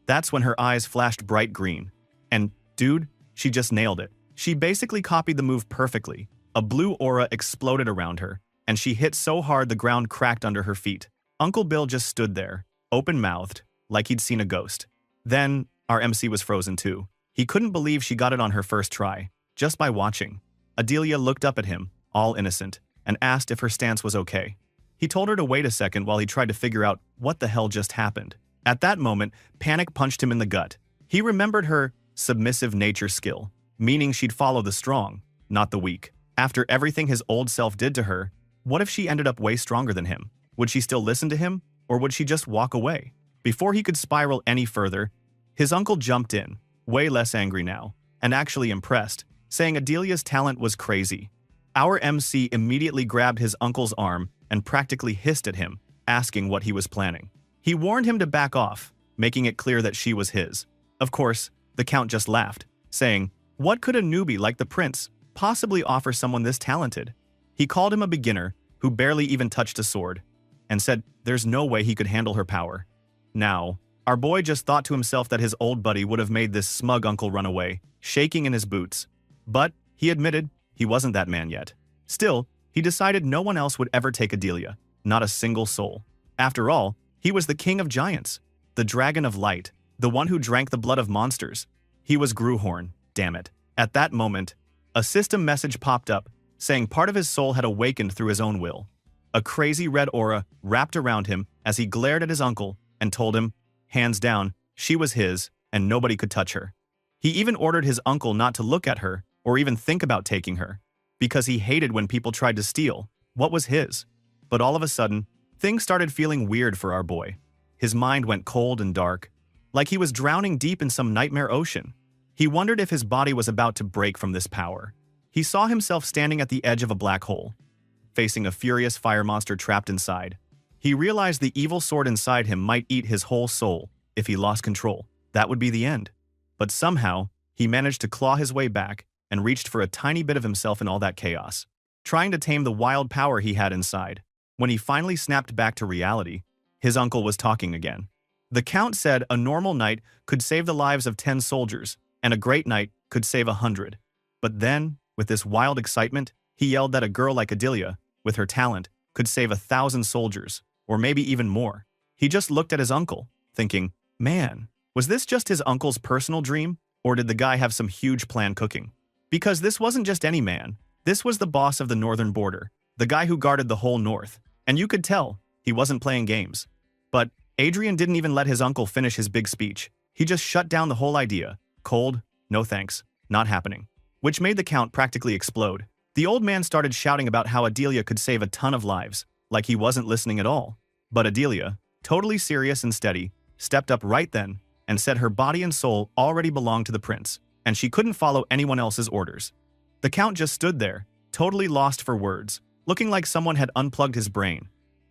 That's when her eyes flashed bright green. And, dude, she just nailed it. She basically copied the move perfectly. A blue aura exploded around her, and she hit so hard the ground cracked under her feet. Uncle Bill just stood there, open-mouthed, like he'd seen a ghost. Then, our MC was frozen too. He couldn't believe she got it on her first try, just by watching. Adelia looked up at him, all innocent, and asked if her stance was okay. He told her to wait a second while he tried to figure out what the hell just happened. At that moment, panic punched him in the gut. He remembered her submissive nature skill, meaning she'd follow the strong, not the weak. After everything his old self did to her, what if she ended up way stronger than him? Would she still listen to him, or would she just walk away? Before he could spiral any further, his uncle jumped in, way less angry now, and actually impressed, saying Adelia's talent was crazy. Our MC immediately grabbed his uncle's arm and practically hissed at him, asking what he was planning. He warned him to back off, making it clear that she was his. Of course, the Count just laughed, saying, "What could a newbie like the prince possibly offer someone this talented?" He called him a beginner who barely even touched a sword, and said there's no way he could handle her power. Now, our boy just thought to himself that his old buddy would have made this smug uncle run away, shaking in his boots. But he admitted he wasn't that man yet. Still, he decided no one else would ever take Adelia, not a single soul. After all, he was the king of giants, the dragon of light, the one who drank the blood of monsters. He was Gruhorn, damn it. At that moment, a system message popped up, saying part of his soul had awakened through his own will. A crazy red aura wrapped around him as he glared at his uncle and told him, hands down, she was his and nobody could touch her. He even ordered his uncle not to look at her or even think about taking her, because he hated when people tried to steal what was his. But all of a sudden, things started feeling weird for our boy. His mind went cold and dark, like he was drowning deep in some nightmare ocean. He wondered if his body was about to break from this power. He saw himself standing at the edge of a black hole, facing a furious fire monster trapped inside. He realized the evil sword inside him might eat his whole soul. If he lost control, that would be the end. But somehow, he managed to claw his way back and reached for a tiny bit of himself in all that chaos, trying to tame the wild power he had inside. When he finally snapped back to reality, his uncle was talking again. The Count said a normal knight could save the lives of 10 soldiers, and a great knight could save 100. But then, with this wild excitement, he yelled that a girl like Adelia, with her talent, could save 1,000 soldiers, or maybe even more. He just looked at his uncle, thinking, man, was this just his uncle's personal dream, or did the guy have some huge plan cooking? Because this wasn't just any man. This was the boss of the northern border, the guy who guarded the whole north, and you could tell he wasn't playing games. But Adrian didn't even let his uncle finish his big speech. He just shut down the whole idea. Cold, no thanks, not happening. Which made the Count practically explode. The old man started shouting about how Adelia could save a ton of lives, like he wasn't listening at all. But Adelia, totally serious and steady, stepped up right then and said her body and soul already belonged to the prince, and she couldn't follow anyone else's orders. The Count just stood there, totally lost for words, looking like someone had unplugged his brain.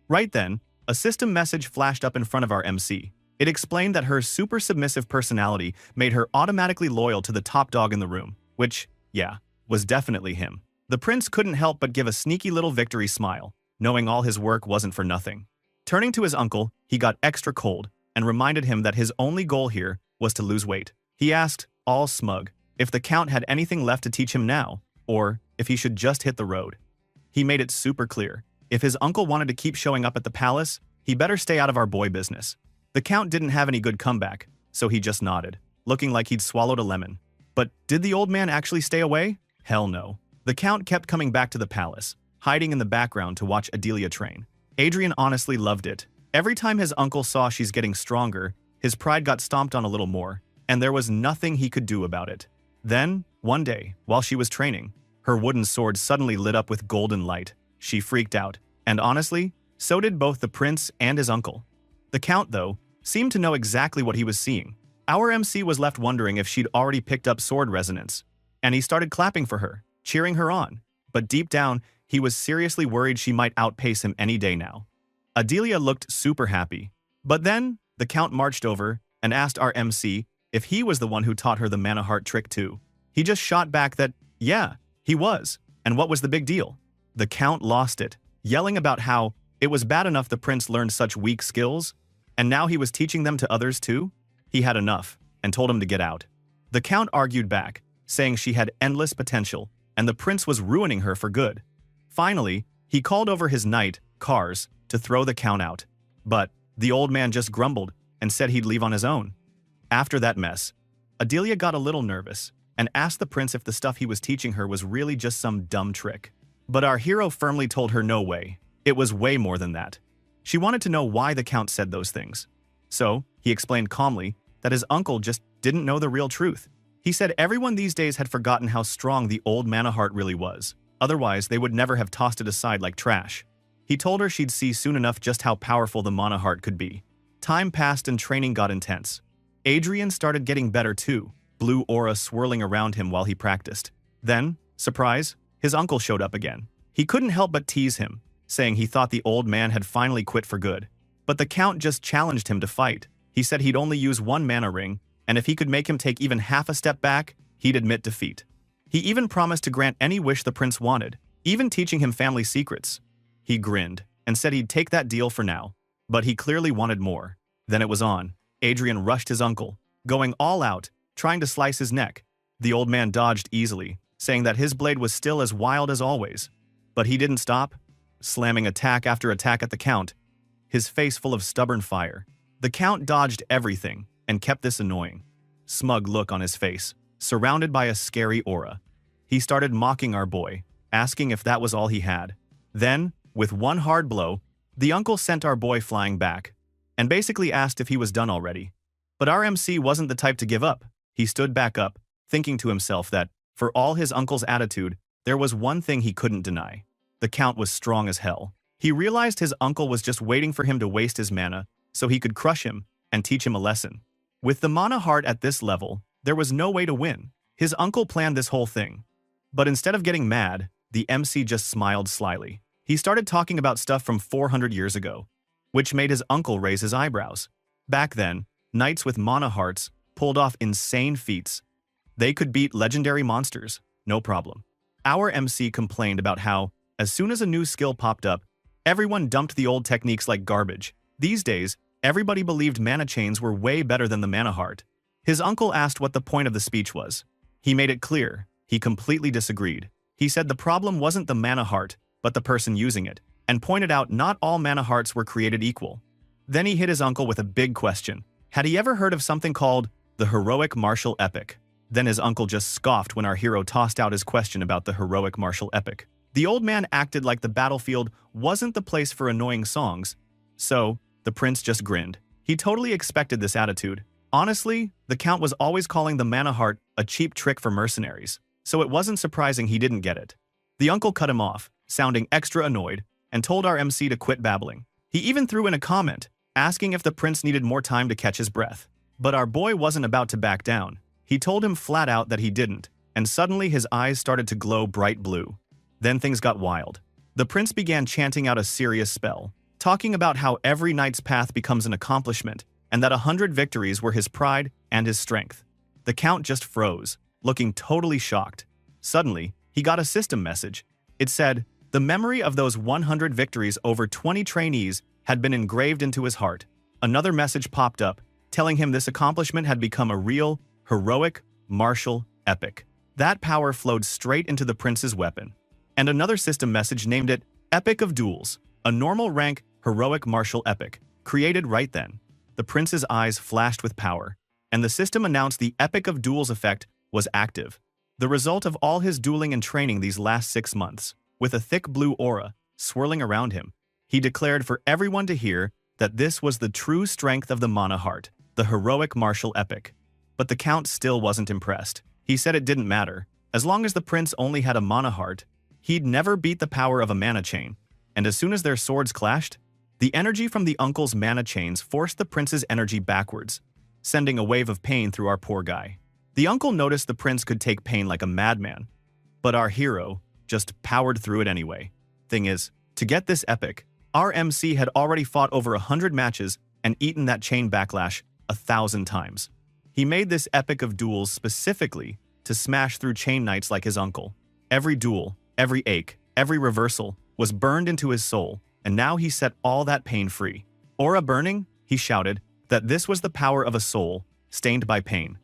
Right then, a system message flashed up in front of our MC. It explained that her super submissive personality made her automatically loyal to the top dog in the room, which, yeah, was definitely him. The prince couldn't help but give a sneaky little victory smile, knowing all his work wasn't for nothing. Turning to his uncle, he got extra cold and reminded him that his only goal here was to lose weight. He asked, all smug, if the Count had anything left to teach him now, or if he should just hit the road. He made it super clear. If his uncle wanted to keep showing up at the palace, he better stay out of our boy business. The Count didn't have any good comeback, so he just nodded, looking like he'd swallowed a lemon. But did the old man actually stay away? Hell no. The Count kept coming back to the palace, hiding in the background to watch Adelia train. Adrian honestly loved it. Every time his uncle saw she's getting stronger, his pride got stomped on a little more, and there was nothing he could do about it. Then, one day, while she was training, her wooden sword suddenly lit up with golden light. She freaked out, and honestly, so did both the prince and his uncle. The Count, though, seemed to know exactly what he was seeing. Our MC was left wondering if she'd already picked up sword resonance, and he started clapping for her, cheering her on. But deep down, he was seriously worried she might outpace him any day now. Adelia looked super happy. But then, the Count marched over and asked our MC if he was the one who taught her the mana heart trick too. He just shot back that, yeah, he was, and what was the big deal? The Count lost it, yelling about how it was bad enough the prince learned such weak skills, and now he was teaching them to others too? He had enough, and told him to get out. The Count argued back, saying she had endless potential, and the prince was ruining her for good. Finally, he called over his knight, Cars, to throw the Count out. But the old man just grumbled and said he'd leave on his own. After that mess, Adelia got a little nervous and asked the prince if the stuff he was teaching her was really just some dumb trick. But our hero firmly told her no way. It was way more than that. She wanted to know why the Count said those things. So, he explained calmly that his uncle just didn't know the real truth. He said everyone these days had forgotten how strong the old mana heart really was. Otherwise, they would never have tossed it aside like trash. He told her she'd see soon enough just how powerful the mana heart could be. Time passed and training got intense. Adrian started getting better too, blue aura swirling around him while he practiced. Then, surprise, his uncle showed up again. He couldn't help but tease him, saying he thought the old man had finally quit for good. But the Count just challenged him to fight. He said he'd only use one mana ring, and if he could make him take even half a step back, he'd admit defeat. He even promised to grant any wish the prince wanted, even teaching him family secrets. He grinned and said he'd take that deal for now, but he clearly wanted more. Then it was on. Adrian rushed his uncle, going all out, trying to slice his neck. The old man dodged easily, saying that his blade was still as wild as always. But he didn't stop, slamming attack after attack at the Count, his face full of stubborn fire. The Count dodged everything and kept this annoying, smug look on his face, surrounded by a scary aura. He started mocking our boy, asking if that was all he had. Then, with one hard blow, the uncle sent our boy flying back, and basically asked if he was done already. But our MC wasn't the type to give up. He stood back up, thinking to himself that, for all his uncle's attitude, there was one thing he couldn't deny. The Count was strong as hell. He realized his uncle was just waiting for him to waste his mana so he could crush him and teach him a lesson. With the mana heart at this level, there was no way to win. His uncle planned this whole thing. But instead of getting mad, the MC just smiled slyly. He started talking about stuff from 400 years ago, which made his uncle raise his eyebrows. Back then, knights with mana hearts pulled off insane feats. They could beat legendary monsters, no problem. Our MC complained about how, as soon as a new skill popped up, everyone dumped the old techniques like garbage. These days, everybody believed mana chains were way better than the mana heart. His uncle asked what the point of the speech was. He made it clear. He completely disagreed. He said the problem wasn't the mana heart, but the person using it, and pointed out not all mana hearts were created equal. Then he hit his uncle with a big question. Had he ever heard of something called the heroic martial epic? Then his uncle just scoffed when our hero tossed out his question about the heroic martial epic. The old man acted like the battlefield wasn't the place for annoying songs. So, the prince just grinned. He totally expected this attitude. Honestly, the Count was always calling the mana heart a cheap trick for mercenaries, so it wasn't surprising he didn't get it. The uncle cut him off, sounding extra annoyed, and told our MC to quit babbling. He even threw in a comment, asking if the prince needed more time to catch his breath. But our boy wasn't about to back down. He told him flat out that he didn't, and suddenly his eyes started to glow bright blue. Then things got wild. The prince began chanting out a serious spell, talking about how every knight's path becomes an accomplishment, and that 100 victories were his pride and his strength. The Count just froze, looking totally shocked. Suddenly, he got a system message. It said, the memory of those 100 victories over 20 trainees had been engraved into his heart. Another message popped up, telling him this accomplishment had become a real, heroic, martial epic. That power flowed straight into the prince's weapon. And another system message named it Epic of Duels, a normal rank heroic martial epic, created right then. The prince's eyes flashed with power, and the system announced the Epic of Duels effect was active. The result of all his dueling and training these last 6 months, with a thick blue aura swirling around him. He declared for everyone to hear that this was the true strength of the mana heart, the heroic martial epic. But the Count still wasn't impressed. He said it didn't matter. As long as the prince only had a mana heart, he'd never beat the power of a mana chain. And as soon as their swords clashed, the energy from the uncle's mana chains forced the prince's energy backwards, sending a wave of pain through our poor guy. The uncle noticed the prince could take pain like a madman, but our hero just powered through it anyway. Thing is, to get this epic, our MC had already fought over 100 matches and eaten that chain backlash 1,000 times. He made this epic of duels specifically to smash through chain knights like his uncle. Every duel, every ache, every reversal was burned into his soul, and now he set all that pain free. Aura burning, he shouted, that this was the power of a soul stained by pain.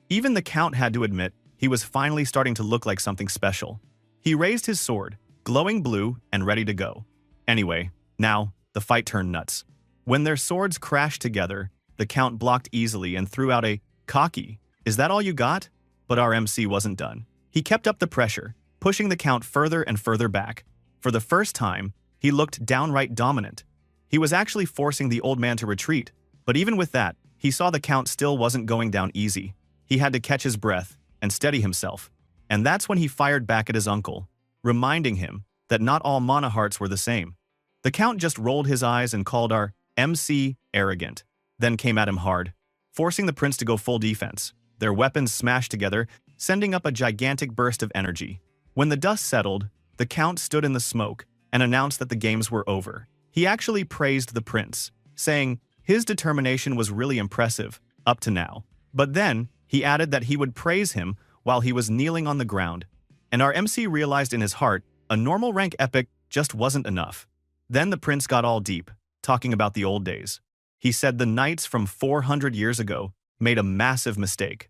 Even the Count had to admit he was finally starting to look like something special. He raised his sword, glowing blue and ready to go. Anyway, now, the fight turned nuts. When their swords crashed together, the Count blocked easily and threw out a cocky, "Is that all you got?" But our MC wasn't done. He kept up the pressure, pushing the Count further and further back. For the first time, he looked downright dominant. He was actually forcing the old man to retreat, but even with that, he saw the Count still wasn't going down easy. He had to catch his breath and steady himself. And that's when he fired back at his uncle, reminding him that not all mana hearts were the same. The Count just rolled his eyes and called our MC arrogant, then came at him hard, forcing the prince to go full defense. Their weapons smashed together, sending up a gigantic burst of energy. When the dust settled, the Count stood in the smoke and announced that the games were over. He actually praised the prince, saying his determination was really impressive, up to now. But then, he added that he would praise him while he was kneeling on the ground. And our MC realized in his heart, a normal rank epic just wasn't enough. Then the prince got all deep, talking about the old days. He said the knights from 400 years ago made a massive mistake.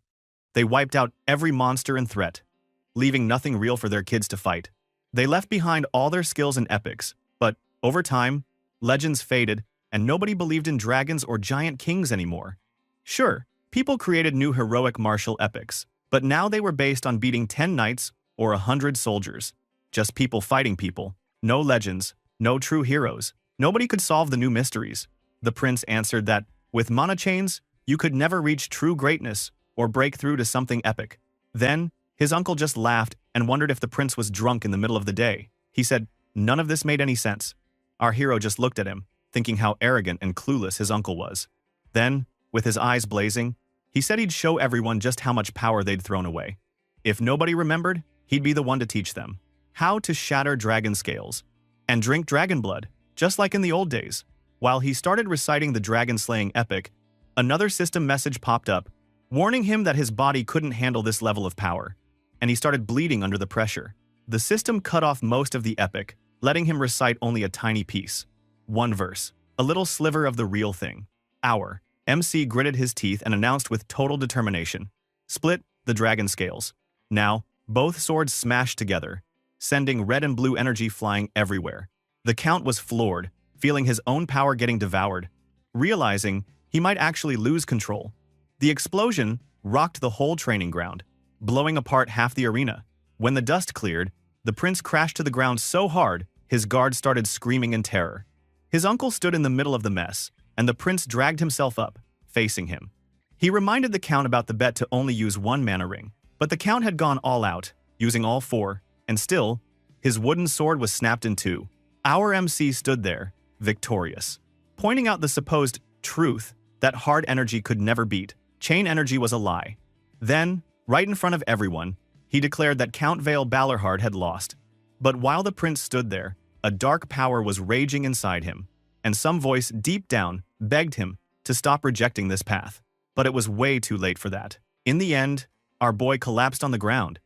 They wiped out every monster and threat, leaving nothing real for their kids to fight. They left behind all their skills and epics, but over time, legends faded and nobody believed in dragons or giant kings anymore. Sure, people created new heroic martial epics, but now they were based on beating 10 knights or 100 soldiers. Just people fighting people. No legends, no true heroes. Nobody could solve the new mysteries. The prince answered that, with mana chains, you could never reach true greatness or break through to something epic. Then, his uncle just laughed and wondered if the prince was drunk in the middle of the day. He said, none of this made any sense. Our hero just looked at him, thinking how arrogant and clueless his uncle was. Then, with his eyes blazing, he said he'd show everyone just how much power they'd thrown away. If nobody remembered, he'd be the one to teach them how to shatter dragon scales and drink dragon blood, just like in the old days. While he started reciting the dragon-slaying epic, another system message popped up, warning him that his body couldn't handle this level of power, and he started bleeding under the pressure. The system cut off most of the epic, letting him recite only a tiny piece. One verse, a little sliver of the real thing. Our MC gritted his teeth and announced with total determination, split the dragon scales. Now, both swords smashed together, sending red and blue energy flying everywhere. The Count was floored, feeling his own power getting devoured, realizing he might actually lose control. The explosion rocked the whole training ground, blowing apart half the arena. When the dust cleared, the prince crashed to the ground so hard, his guards started screaming in terror. His uncle stood in the middle of the mess, and the prince dragged himself up, facing him. He reminded the Count about the bet to only use one mana ring, but the Count had gone all out, using all four, and still, his wooden sword was snapped in two. Our MC stood there, victorious, pointing out the supposed truth that hard energy could never beat. Chain energy was a lie. Then, right in front of everyone, he declared that Count Vale Balorhard had lost. But while the prince stood there, a dark power was raging inside him, and some voice deep down begged him to stop rejecting this path. But it was way too late for that. In the end, our boy collapsed on the ground,